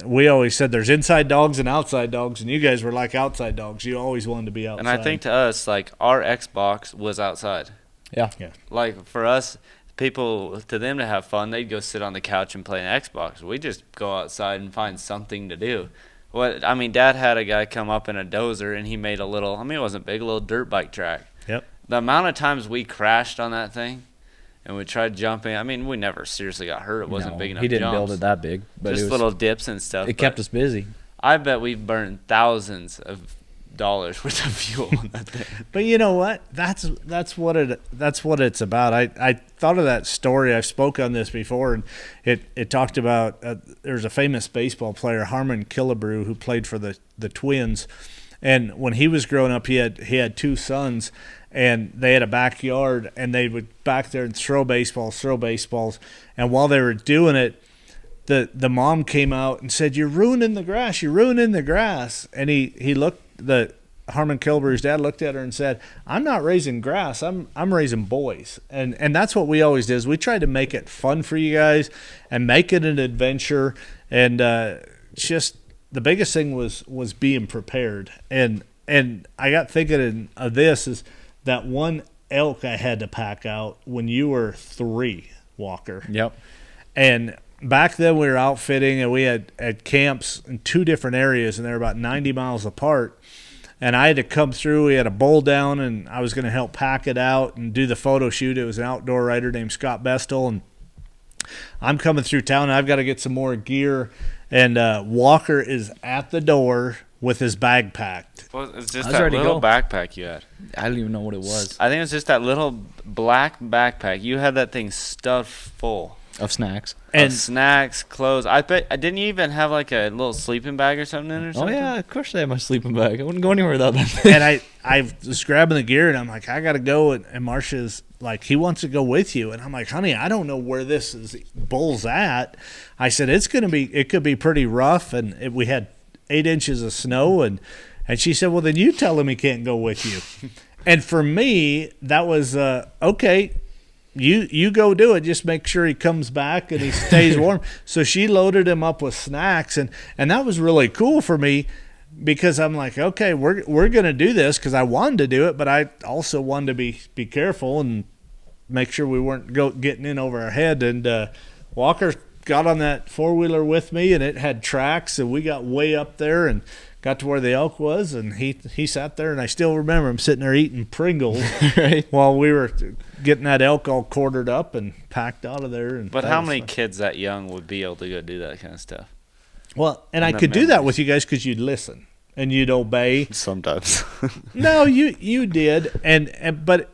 C: we always said there's inside dogs and outside dogs, and you guys were like outside dogs. You always wanted to be outside.
A: and I think to us, like, our Xbox was outside.
B: Yeah.
A: Like, for us, people, to them to have fun, they'd go sit on the couch and play an Xbox. We just go outside and find something to do. Dad had a guy come up in a dozer, and he made a little, it wasn't big, a little dirt bike track.
C: Yep.
A: The amount of times we crashed on that thing, and we tried jumping, we never seriously got hurt. It wasn't
B: No,
A: big enough
B: He didn't
A: jumps.
B: build it that big, but
A: Just
B: it was,
A: little dips and stuff.
B: it kept us busy.
A: I bet we've burned thousands of dollars worth of fuel on that thing.
C: But you know what? That's what it's about. I thought of that story. I've spoke on this before, and it talked about there's a famous baseball player, Harmon Killebrew, who played for the Twins, and when he was growing up, he had two sons, and they had a backyard, and they would back there and throw baseballs, and while they were doing it, the mom came out and said, "You're ruining the grass," and he looked. Harmon Kilber's dad looked at her and said, "I'm not raising grass. I'm raising boys." And that's what we always did. Is we tried to make it fun for you guys and make it an adventure. And just the biggest thing was being prepared. And I got thinking of this is that one elk I had to pack out when you were 3, Walker.
B: Yep.
C: And back then we were outfitting, and we had camps in 2 different areas, and they were about 90 miles apart. and I had to come through. We had a bowl down, and I was going to help pack it out and do the photo shoot. It was an outdoor writer named Scott Bestel, and I'm coming through town, and I've got to get some more gear. And Walker is at the door with his bag packed.
A: Well, it's just
B: I was
A: that
B: ready to
A: little
B: go.
A: backpack you had.
B: I don't even know what it was.
A: I think it was just that little black backpack. You had that thing stuffed full
B: Of snacks.
A: of snacks, clothes. I bet. Didn't you even have like a little sleeping bag or something in it or
B: Oh,
A: something?
B: yeah, of course I had my sleeping bag. I wouldn't go anywhere without that thing.
C: And I was grabbing the gear, and I'm like, I got to go. And Marcia's like, he wants to go with you. And I'm like, honey, I don't know where this bull's at. I said, it could be pretty rough. And we had 8 inches of snow. And she said, well, then you tell him he can't go with you. And for me, that was, okay, you go do it. Just make sure he comes back and he stays warm. So she loaded him up with snacks. And that was really cool for me, because I'm like, okay, we're going to do this, because I wanted to do it, but I also wanted to be careful and make sure we weren't getting in over our head. And Walker got on that four-wheeler with me, and it had tracks, and we got way up there and got to where the elk was, and he sat there, and I still remember him sitting there eating Pringles
B: Right.
C: while we were getting that elk all quartered up and packed out of there. And
A: But
C: that
A: how
C: was
A: many
C: fun.
A: kids that young would be able to go do that kind of stuff?
C: Well, and I
A: the
C: could do that
A: memories.
C: with you guys because you'd listen and you'd obey.
A: Sometimes.
C: No, you did, but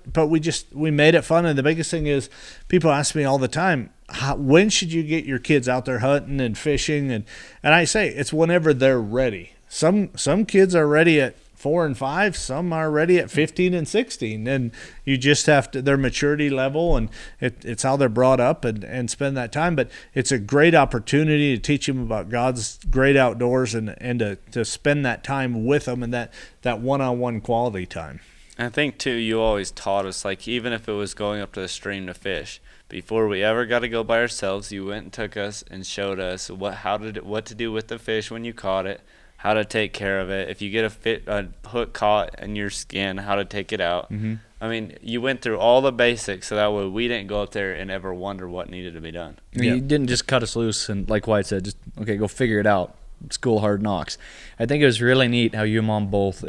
C: we made it fun. And the biggest thing is, people ask me all the time, when should you get your kids out there hunting and fishing? And I say it's whenever they're ready. Some kids are ready at 4 and 5. Some are ready at 15 and 16. And you just have to, their maturity level, and it's how they're brought up, and spend that time. But it's a great opportunity to teach them about God's great outdoors, and to spend that time with them, and that one-on-one quality time.
A: I think, too, you always taught us, like, even if it was going up to the stream to fish, before we ever got to go by ourselves, you went and took us and showed us what to do with the fish when you caught it, how to take care of it. If you get a hook caught in your skin, how to take it out.
B: Mm-hmm.
A: I mean, you went through all the basics, so that way we didn't go up there and ever wonder what needed to be done.
B: You didn't just cut us loose and, like Wyatt said, just, okay, go figure it out. School hard knocks. I think it was really neat how you and Mom both,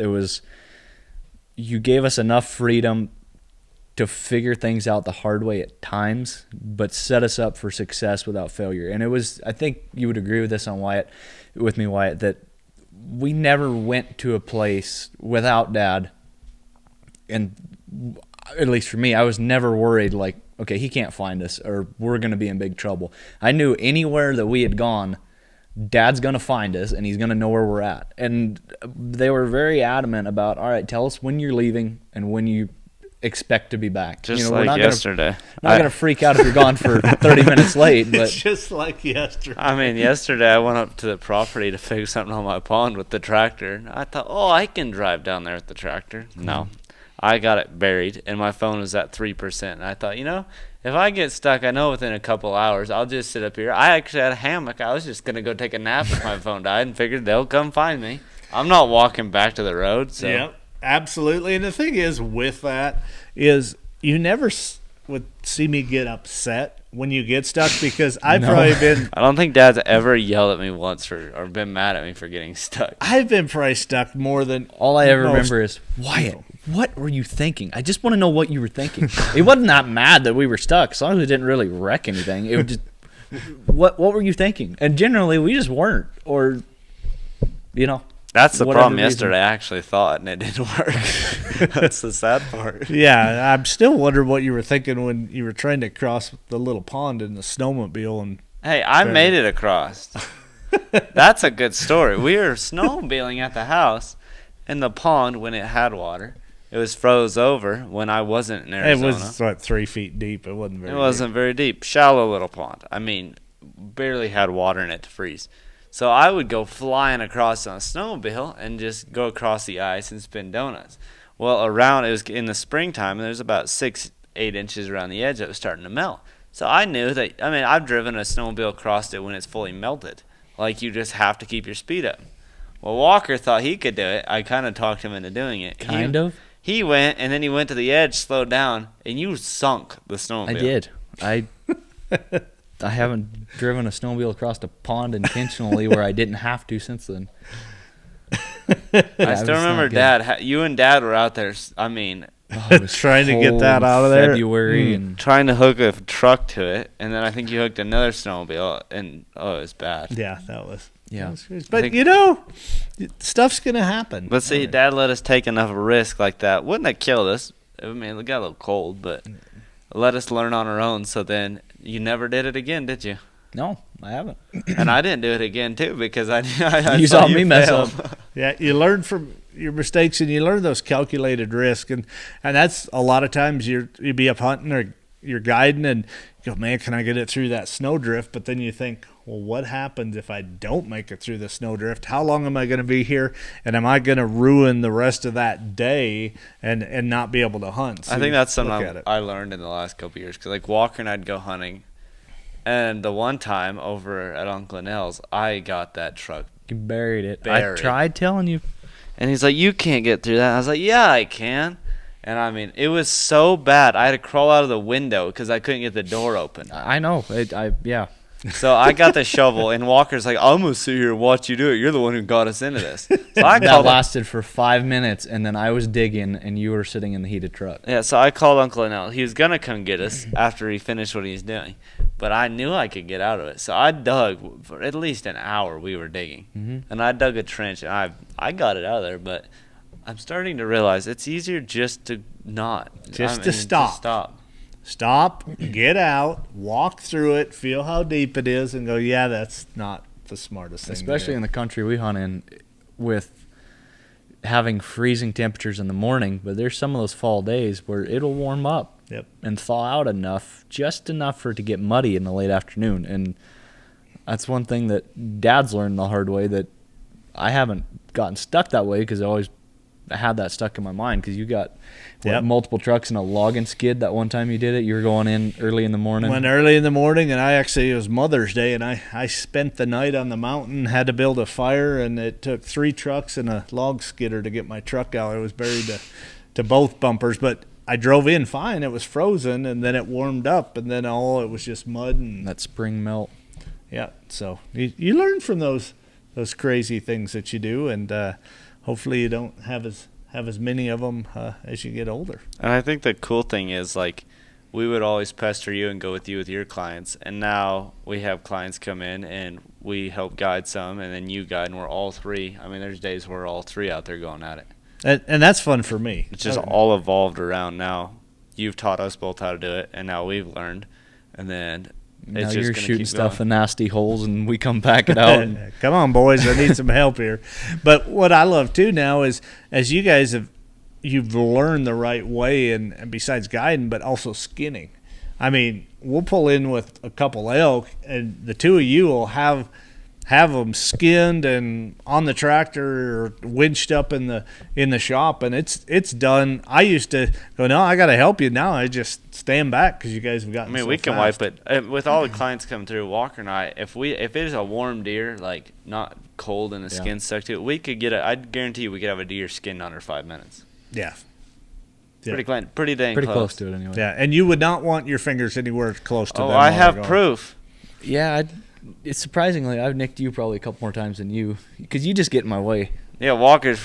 B: you gave us enough freedom to figure things out the hard way at times, but set us up for success without failure. And I think you would agree with this with me, Wyatt, that we never went to a place without Dad. And at least for me, I was never worried like, okay, he can't find us or we're going to be in big trouble. I knew anywhere that we had gone, Dad's going to find us and he's going to know where we're at. And they were very adamant about, all right, tell us when you're leaving and when you expect to be back.
A: Just
B: we're
A: like
B: not
A: yesterday.
B: Not going to freak out if you're gone for 30 minutes late. But
C: It's just like yesterday.
A: I mean, yesterday I went up to the property to fix something on my pond with the tractor. I thought, I can drive down there with the tractor. No. I got it buried, and my phone was at 3%. And I thought, if I get stuck, I know within a couple hours, I'll just sit up here. I actually had a hammock. I was just going to go take a nap if my phone died and figured they'll come find me. I'm not walking back to the road. So.
C: Yep, absolutely. And the thing is with that is you never would see me get upset when you get stuck, because I've probably been...
A: I don't think Dad's ever yelled at me once or been mad at me for getting stuck.
C: I've been probably stuck more than...
B: all I ever
C: most.
B: remember is, Wyatt, what were you thinking? I just want to know what you were thinking. It wasn't that mad that we were stuck, as long as it didn't really wreck anything. It was just, what were you thinking? And generally, we just weren't, or,
A: That's the
B: whatever
A: problem
B: reason.
A: yesterday. I actually thought, and it didn't work. That's the sad part.
C: Yeah, I'm still wondering what you were thinking when you were trying to cross the little pond in the snowmobile. And
A: Hey, I made it across. That's a good story. We were snowmobiling at the house in the pond when it had water. It was froze over when I wasn't in
C: it
A: Arizona.
C: was 3 feet deep. It wasn't very
A: It wasn't very deep. Shallow little pond. I mean, barely had water in it to freeze. So I would go flying across on a snowmobile and just go across the ice and spin donuts. Well, it was in the springtime, and there's about 6-8 inches around the edge that was starting to melt. So I knew that, I've driven a snowmobile across it when it's fully melted. Like, you just have to keep your speed up. Well, Walker thought he could do it. I kind of talked him into doing it.
B: kind of.
A: He went, and then he went to the edge, slowed down, and you sunk the snowmobile.
B: I did. I haven't driven a snowmobile across a pond intentionally where I didn't have to since then.
A: I still remember Dad. You and Dad were out there. I mean,
C: trying to get that out of there.
B: February and
A: trying to hook a truck to it, and then I think you hooked another snowmobile, and it was bad.
C: Yeah, that was.
B: Yeah.
C: But stuff's gonna happen.
A: But see, Dad let us take enough risk like that. Wouldn't have killed us. I mean, it got a little cold, but let us learn on our own. So then you never did it again, did you?
B: No, I haven't.
A: And I didn't do it again too because I
B: you saw me mess up.
C: Yeah, you learn from your mistakes and you learn those calculated risks, and that's a lot of times you'd be up hunting or you're guiding and you go, man, can I get it through that snowdrift? But then you think, well, what happens if I don't make it through the snowdrift? How long am I going to be here? And am I going to ruin the rest of that day and not be able to hunt? So
A: I think that's something I learned in the last couple of years. Because like Walker and I'd go hunting, and the one time over at Uncle Nell's, I got that truck.
B: You buried it. I tried telling you.
A: And he's like, you can't get through that. I was like, yeah, I can. And I mean, it was so bad. I had to crawl out of the window because I couldn't get the door open.
B: I know. Yeah.
A: So I got the shovel, and Walker's like, I'm going to sit here and watch you do it. You're the one who got us into this. So
B: that lasted for 5 minutes, and then I was digging, and you were sitting in the heated truck.
A: Yeah, so I called Uncle Nell. He was going to come get us after he finished what he was doing. But I knew I could get out of it. So I dug for at least an hour we were digging. Mm-hmm. And I dug a trench, and I got it out of there. But I'm starting to realize it's easier just to not.
C: Just to stop. Stop, get out, walk through it, feel how deep it is, and go, yeah, that's not the smartest thing.
B: Especially in the country we hunt in with having freezing temperatures in the morning, but there's some of those fall days where it'll warm up and thaw out enough, just enough for it to get muddy in the late afternoon. And that's one thing that Dad's learned the hard way that I haven't gotten stuck that way because I always had that stuck in my mind because you got multiple trucks and a logging skid that one time you did it. You were going in early in the morning.
C: Went early in the morning, and it was Mother's Day, and I spent the night on the mountain, had to build a fire, and it took 3 trucks and a log skidder to get my truck out. It was buried to both bumpers, but I drove in fine. It was frozen, and then it warmed up, and then it was just mud and
B: that spring melt.
C: Yeah, so you learn from those crazy things that you do, and hopefully you don't have as many of them as you get older.
A: And I think the cool thing is, like, we would always pester you and go with you with your clients, and now we have clients come in and we help guide some, and then you guide, and we're all 3. I mean, there's days where we're all 3 out there going at it.
C: And that's fun for me.
A: It's just all evolved around now. You've taught us both how to do it, and now we've learned, and then
B: now you're shooting stuff in nasty holes, and we come back it out.
C: Come on, boys, I need some help here. But what I love too now is, as you guys you've learned the right way, and besides guiding, but also skinning. I mean, we'll pull in with a couple elk, and the 2 of you will have them skinned and on the tractor or winched up in the shop, and it's done. I used to go, no, I got to help you. Now I just stand back because you guys have gotten.
A: I mean, we can wipe it with all the clients coming through. Walker and I, if it is a warm deer, like not cold and the skin stuck to it, we could get I'd guarantee you we could have a deer skinned under 5 minutes.
C: Yeah.
A: Pretty dang
B: close to it anyway.
C: Yeah, and you would not want your fingers anywhere close to them.
A: Oh, I have proof.
B: Yeah, it's surprisingly, I've nicked you probably a couple more times than you because you just get in my way.
A: Yeah, Walker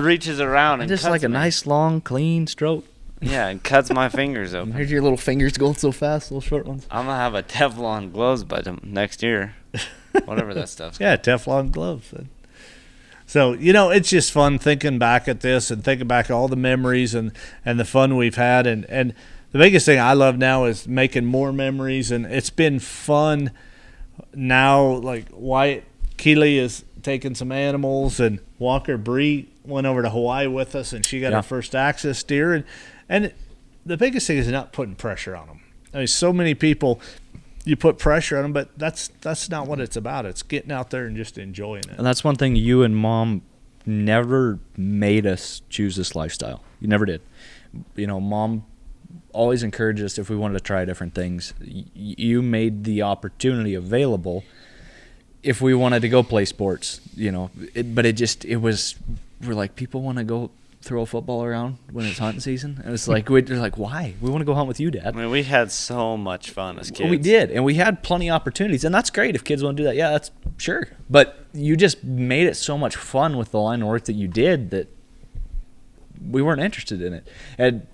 A: reaches around and
B: just
A: cuts
B: like a
A: me.
B: Nice long clean stroke.
A: Yeah, and cuts my fingers open.
B: Here's your little fingers going so fast, little short ones.
A: I'm gonna have a Teflon gloves by next year, whatever that stuff's.
C: Yeah, Teflon gloves. So it's just fun thinking back at this and thinking back all the memories and the fun we've had, and the biggest thing I love now is making more memories, and it's been fun. Now, like Wyatt Keeley is taking some animals, and Walker Bree went over to Hawaii with us, and she got her first access deer. And the biggest thing is not putting pressure on them. I mean, so many people, you put pressure on them, but that's not what it's about. It's getting out there and just enjoying it.
B: And that's one thing you and Mom never made us choose this lifestyle. You never did. Mom always encouraged us if we wanted to try different things. You made the opportunity available if we wanted to go play sports, but we're like, people want to go throw a football around when it's hunting season. And it's like, we're like, why? We want to go hunt with you, Dad.
A: I mean, we had so much fun as kids.
B: We did, and we had plenty of opportunities, and that's great if kids want to do that. Yeah, that's sure. But you just made it so much fun with the line of work that you did that we weren't interested in it. And,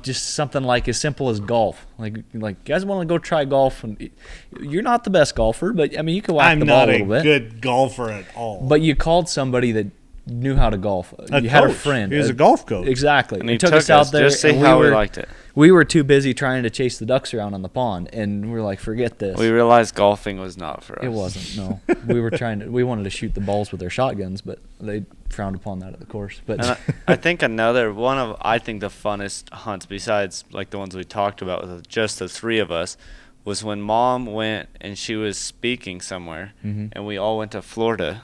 B: just something like as simple as golf. Like you guys want to go try golf, and you're not the best golfer, but, I mean, you can whack the ball a little bit.
C: I'm not a good golfer at all.
B: But you called somebody that knew how to golf. You had a friend.
C: He was a golf coach.
B: Exactly.
A: And he took us out there. Just see how we liked it.
B: We were too busy trying to chase the ducks around on the pond, and we were like, forget this.
A: We realized golfing was not for us.
B: It wasn't, no. We wanted to shoot the balls with our shotguns, but they frowned upon that at the course. But
A: I think another one of, the funnest hunts, besides like the ones we talked about with just the three of us, was when Mom went and she was speaking somewhere, and we all went to Florida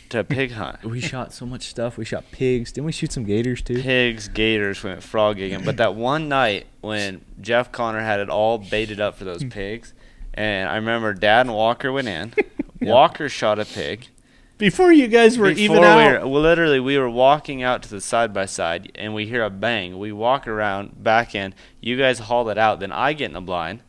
A: to pig hunt.
B: We shot so much stuff. We shot pigs. Didn't we shoot some gators too?
A: Pigs, gators, went frog gigging. But that one night when Jeff Connor had it all baited up for those pigs, and I remember Dad and Walker went in. Walker shot a pig.
C: Before you guys were even out.
A: We were walking out to the side-by-side, and we hear a bang. We walk around, back in. You guys haul it out. Then I get in the blind.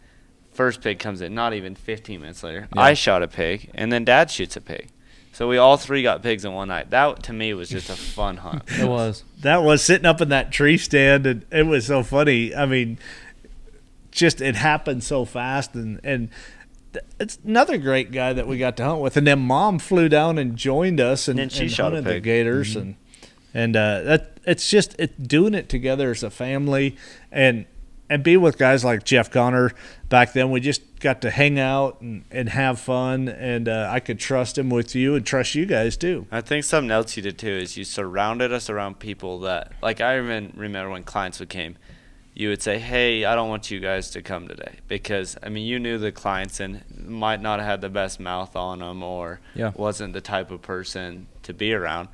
A: First pig comes in, not even 15 minutes later. Yeah. I shot a pig, and then Dad shoots a pig. So we all three got pigs in one night. That, to me, was just a fun hunt.
B: It was.
C: That was sitting up in that tree stand, and it was so funny. I mean, just it happened so fast, and it's another great guy that we got to hunt with. And then Mom flew down and joined us and
A: she shot
C: hunted
A: a pig.
C: The gators, and it's just doing it together as a family, and be with guys like Jeff Connor. Back then, we just got to hang out and have fun, and I could trust him with you and trust you guys too.
A: I think something else you did too is you surrounded us around people that, like I remember when clients would came, you would say, hey, I don't want you guys to come today because, I mean, you knew the clients and might not have had the best mouth on them or wasn't the type of person to be around.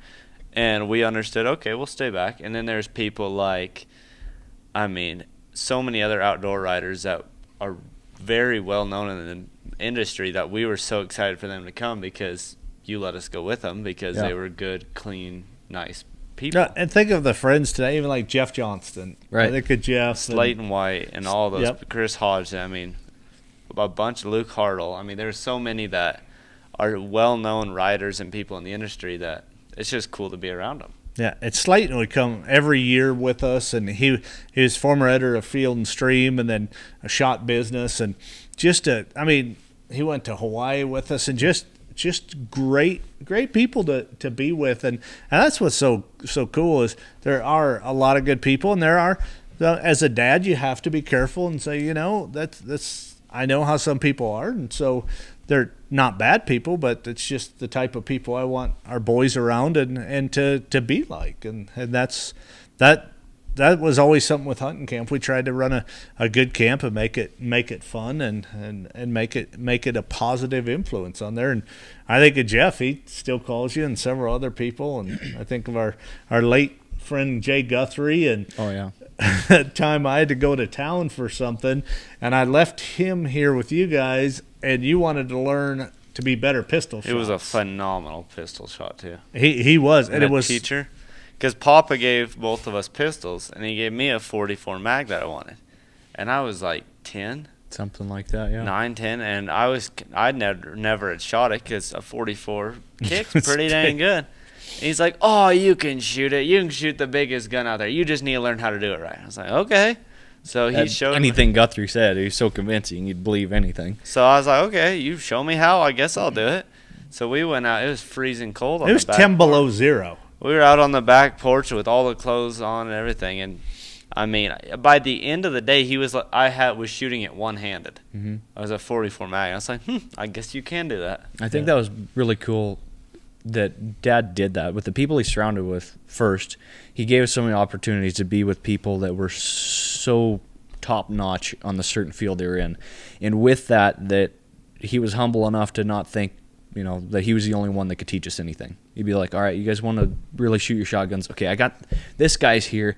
A: And we understood, okay, we'll stay back. And then there's people like, so many other outdoor riders that are very well known in the industry that we were so excited for them to come because you let us go with them because they were good, clean, nice people.
C: Yeah, and think of the friends today, even like Jeff Johnston.
B: Right.
C: I think of Jeff.
A: Slayton White and all those. Chris Hodge. A bunch of Luke Hartle. There's so many that are well-known riders and people in the industry that it's just cool to be around them.
C: Yeah, and Slayton would come every year with us, and he was former editor of Field and Stream, and then a shot business, and he went to Hawaii with us, and just great people to be with, and that's what's so cool is there are a lot of good people, and there are as a dad you have to be careful and say that's I know how some people are, and so they're not bad people, but it's just the type of people I want our boys around and to be like. And that was always something with hunting camp. We tried to run a good camp and make it fun and make it a positive influence on there. And I think of Jeff, he still calls you and several other people. And I think of our late friend Jay Guthrie and that time I had to go to town for something and I left him here with you guys and you wanted to learn to be better pistol shots.
A: It was a phenomenal pistol shot too.
C: He was, and it was
A: teacher, because Papa gave both of us pistols, and he gave me a 44 mag that I wanted, and I was like 10,
B: something like that,
A: 9, 10, and I'd never had shot it because a 44 kicks pretty dang good. And he's like, "Oh, you can shoot it. You can shoot the biggest gun out there. You just need to learn how to do it right." I was like, "Okay." So he showed
B: anything Guthrie said. He was so convincing, you'd believe anything.
A: So I was like, okay, you show me how. I guess I'll do it. So we went out. It was freezing cold.
C: It was 10 below zero.
A: We were out on the back porch with all the clothes on and everything. And by the end of the day, was shooting it one-handed. Mm-hmm. I was a 44 mag. I was like, I guess you can do that.
B: I think that was really cool that Dad did that with the people he surrounded with first. He gave us so many opportunities to be with people that were so top-notch on the certain field they were in. And with that he was humble enough to not think, that he was the only one that could teach us anything. He'd be like, all right, you guys want to really shoot your shotguns? Okay, I got this guy's here.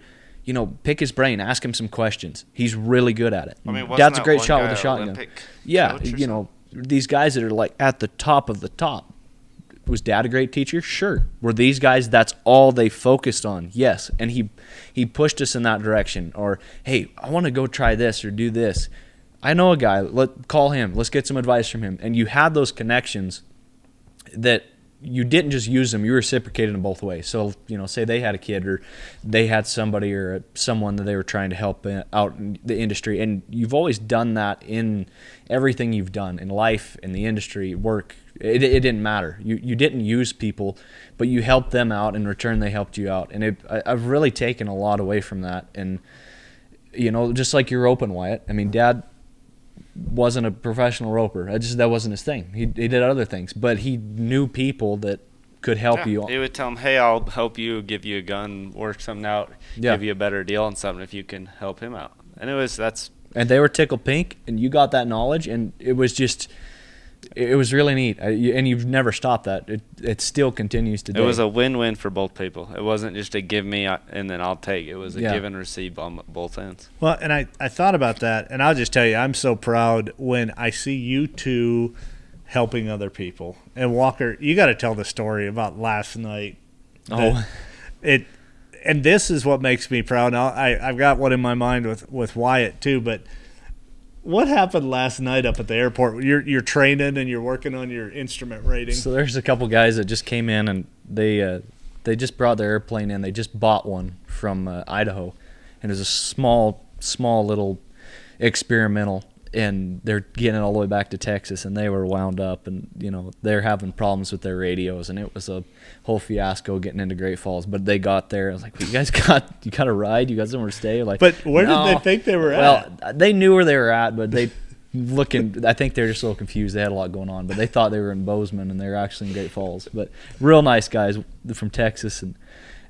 B: Pick his brain, ask him some questions. He's really good at it. Dad's a great shot with a shotgun. Yeah, these guys that are like at the top of the top, Was Dad a great teacher? Sure. Were these guys, that's all they focused on? Yes. And he pushed us in that direction. Or, hey, I want to go try this or do this. I know a guy. Call him. Let's get some advice from him. And you had those connections that you didn't just use them. You reciprocated them both ways. So, say they had a kid or they had somebody or someone that they were trying to help out in the industry. And you've always done that in everything you've done in life, in the industry, work. It didn't matter. You didn't use people, but you helped them out. In return, they helped you out. And I've really taken a lot away from that. And, just like your roping, Wyatt. I mean, Dad wasn't a professional roper. That wasn't his thing. He did other things, but he knew people that could help you.
A: He would tell him, hey, I'll help you, give you a gun, work something out, give you a better deal on something if you can help him out. And
B: and they were tickled pink, and you got that knowledge, and it was really neat. And you've never stopped that. It still continues today.
A: It was a win-win for both people. It wasn't just a give me and then I'll take. It was a give and receive on both ends.
C: Well, and I thought about that, and I'll just tell you, I'm so proud when I see you two helping other people. And Walker, you got to tell the story about last night. And this is what makes me proud. Now, I've got one in my mind with Wyatt too, but what happened last night up at the airport? You're training and you're working on your instrument rating.
B: So there's a couple guys that just came in and they just brought their airplane in. They just bought one from Idaho, and it was a small little experimental. And they're getting it all the way back to Texas, and they were wound up, and they're having problems with their radios, and it was a whole fiasco getting into Great Falls. But they got there. I was like, "You guys got a ride? You got somewhere to stay?" Like,
C: but where did they think they were at?
B: Well, they knew where they were at, but I think they were just a little confused. They had a lot going on, but they thought they were in Bozeman, and they were actually in Great Falls. But real nice guys from Texas,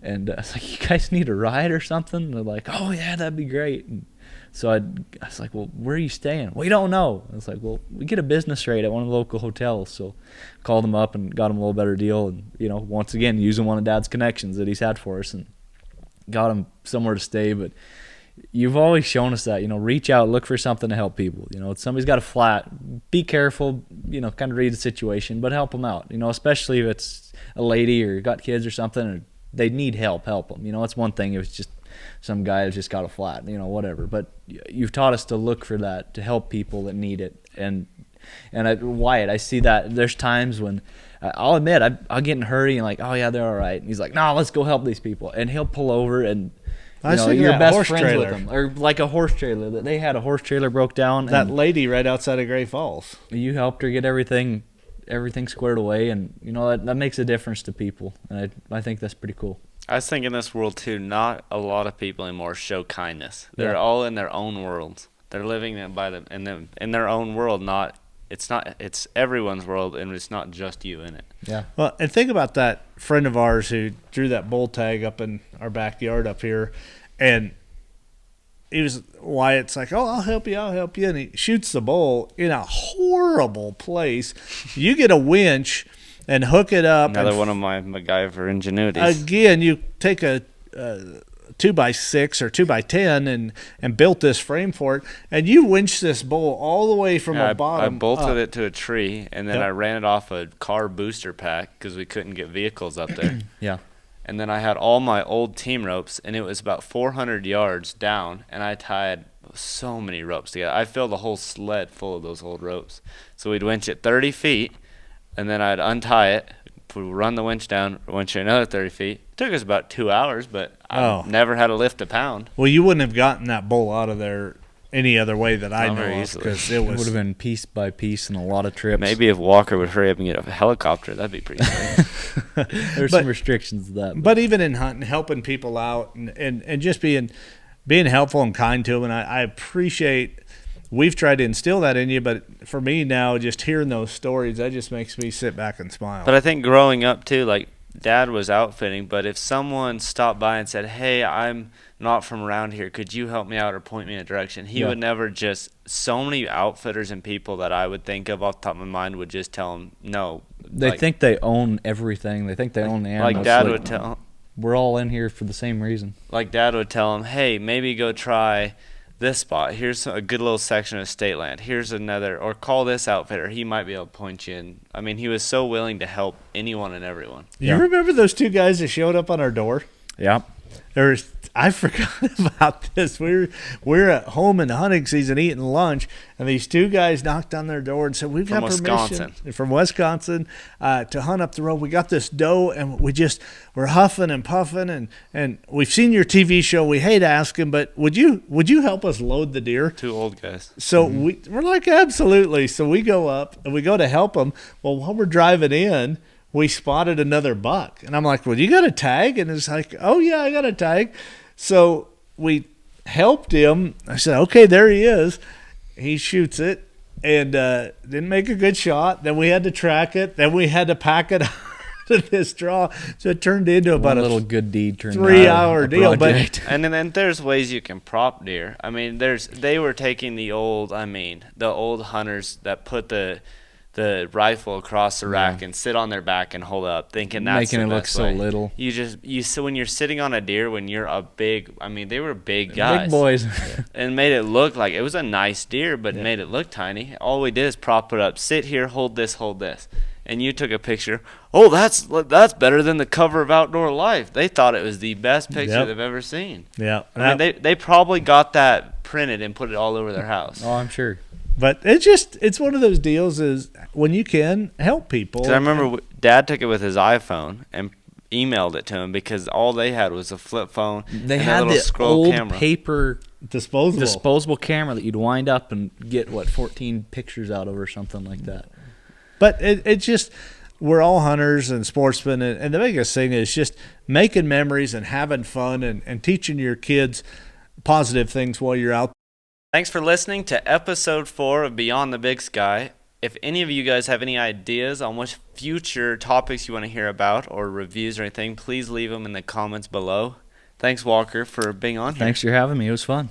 B: and I was like, "You guys need a ride or something?" And they're like, "Oh yeah, that'd be great." And so I was like, well, where are you staying? We don't know. I was like, well, we get a business rate at one of the local hotels. So called them up and got them a little better deal. And, once again, using one of Dad's connections that he's had for us and got him somewhere to stay. But you've always shown us that, reach out, look for something to help people. If somebody's got a flat, be careful, kind of read the situation, but help them out. Especially if it's a lady or got kids or something, or they need help them. It's one thing if it's just some guy who's just got a flat, whatever. But you've taught us to look for that, to help people that need it. And Wyatt, I see that there's times when I'll admit I'll get in a hurry and like, oh yeah, they're all right. And he's like, no, let's go help these people. And he'll pull over and you're best friends with them. Or like a horse trailer that they had a horse trailer broke down.
C: That lady right outside of Great Falls.
B: You helped her get everything squared away, and that makes a difference to people. And I think that's pretty cool.
A: I was thinking in this world too, not a lot of people anymore show kindness. They're all in their own worlds. They're living in their own world. It's everyone's world, and it's not just you in it.
B: Yeah.
C: Well, and think about that friend of ours who drew that bull tag up in our backyard up here, and Wyatt's like, oh, I'll help you, and he shoots the bull in a horrible place. You get a winch and hook it up.
A: Another one of my MacGyver ingenuities.
C: Again, you take a 2x6 or 2x10 and built this frame for it, and you winched this bull all the way from the bottom.
A: I bolted it to a tree, and then I ran it off a car booster pack because we couldn't get vehicles up there.
B: Yeah.
A: And then I had all my old team ropes, and it was about 400 yards down, and I tied so many ropes together. I filled a whole sled full of those old ropes. So we'd winch it 30 feet, and then I'd untie it, run the winch down, winch it another 30 feet. It took us about 2 hours, but I never had to lift a pound.
C: Well, you wouldn't have gotten that bull out of there any other way that I know of, because it
B: would have been piece by piece and a lot of trips.
A: Maybe if Walker would hurry up and get a helicopter, that'd be pretty great.
B: There's some restrictions to that.
C: But even in hunting, helping people out and just being helpful and kind to them, and I appreciate. We've tried to instill that in you, but for me now, just hearing those stories, that just makes me sit back and smile.
A: But I think growing up too, like Dad was outfitting, but if someone stopped by and said, hey, I'm not from around here, could you help me out or point me in a direction? He would never just, so many outfitters and people that I would think of off the top of my mind would just tell him no.
B: They think they own everything. They think they own the animals.
A: Like Dad would tell him.
B: We're all in here for the same reason.
A: Like Dad would tell him, hey, maybe go try this spot. Here's a good little section of state land. Here's another, or call this outfitter. He might be able to point you in. I mean, he was so willing to help anyone and everyone.
C: You remember those 2 guys that showed up on our door?
B: Yeah.
C: I forgot about this. We're at home in the hunting season eating lunch, and these 2 guys knocked on their door and said, "We've got permission from Wisconsin to hunt up the road. We got this doe, and we're huffing and puffing, and we've seen your TV show. We hate asking, but would you help us load the deer?"
A: 2 old guys.
C: So we're like, absolutely. So we go up and we go to help them. Well, while we're driving in, we spotted another buck. And I'm like, "Well, you got a tag?" And it's like, "Oh, yeah, I got a tag." So we helped him. I said, "Okay, there he is." He shoots it and didn't make a good shot. Then we had to track it. Then we had to pack it to this draw. So it turned into about
B: a little good deed,
C: 3-hour deal.
B: But
A: and then there's ways you can prop deer. I mean, they were taking the old hunters that put the rifle across the rack and sit on their back and hold up, thinking that's
B: making
A: the
B: it look
A: best
B: so
A: way.
B: little.
A: So when you're sitting on a deer, when you're a big, I mean, they were big guys,
B: big boys,
A: and made it look like it was a nice deer, but made it look tiny. All we did is prop it up, sit here, hold this, and you took a picture. Oh, that's better than the cover of Outdoor Life. They thought it was the best picture they've ever seen.
C: Yeah,
A: I mean, they probably got that printed and put it all over their house.
B: Oh, I'm sure.
C: But it's one of those deals is when you can help people.
A: 'Cause I remember Dad took it with his iPhone and emailed it to him because all they had was a flip phone.
B: They
A: and
B: had
A: a little
B: the
A: scroll
B: old
A: camera.
B: paper
C: disposable
B: camera that you'd wind up and get 14 pictures out of or something like that.
C: But it just, we're all hunters and sportsmen, and the biggest thing is just making memories and having fun and teaching your kids positive things while you're out.
A: Thanks for listening to episode 4 of Beyond the Big Sky. If any of you guys have any ideas on which future topics you want to hear about or reviews or anything, please leave them in the comments below. Thanks, Walker, for being on here.
B: Thanks for having me. It was fun.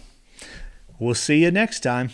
C: We'll see you next time.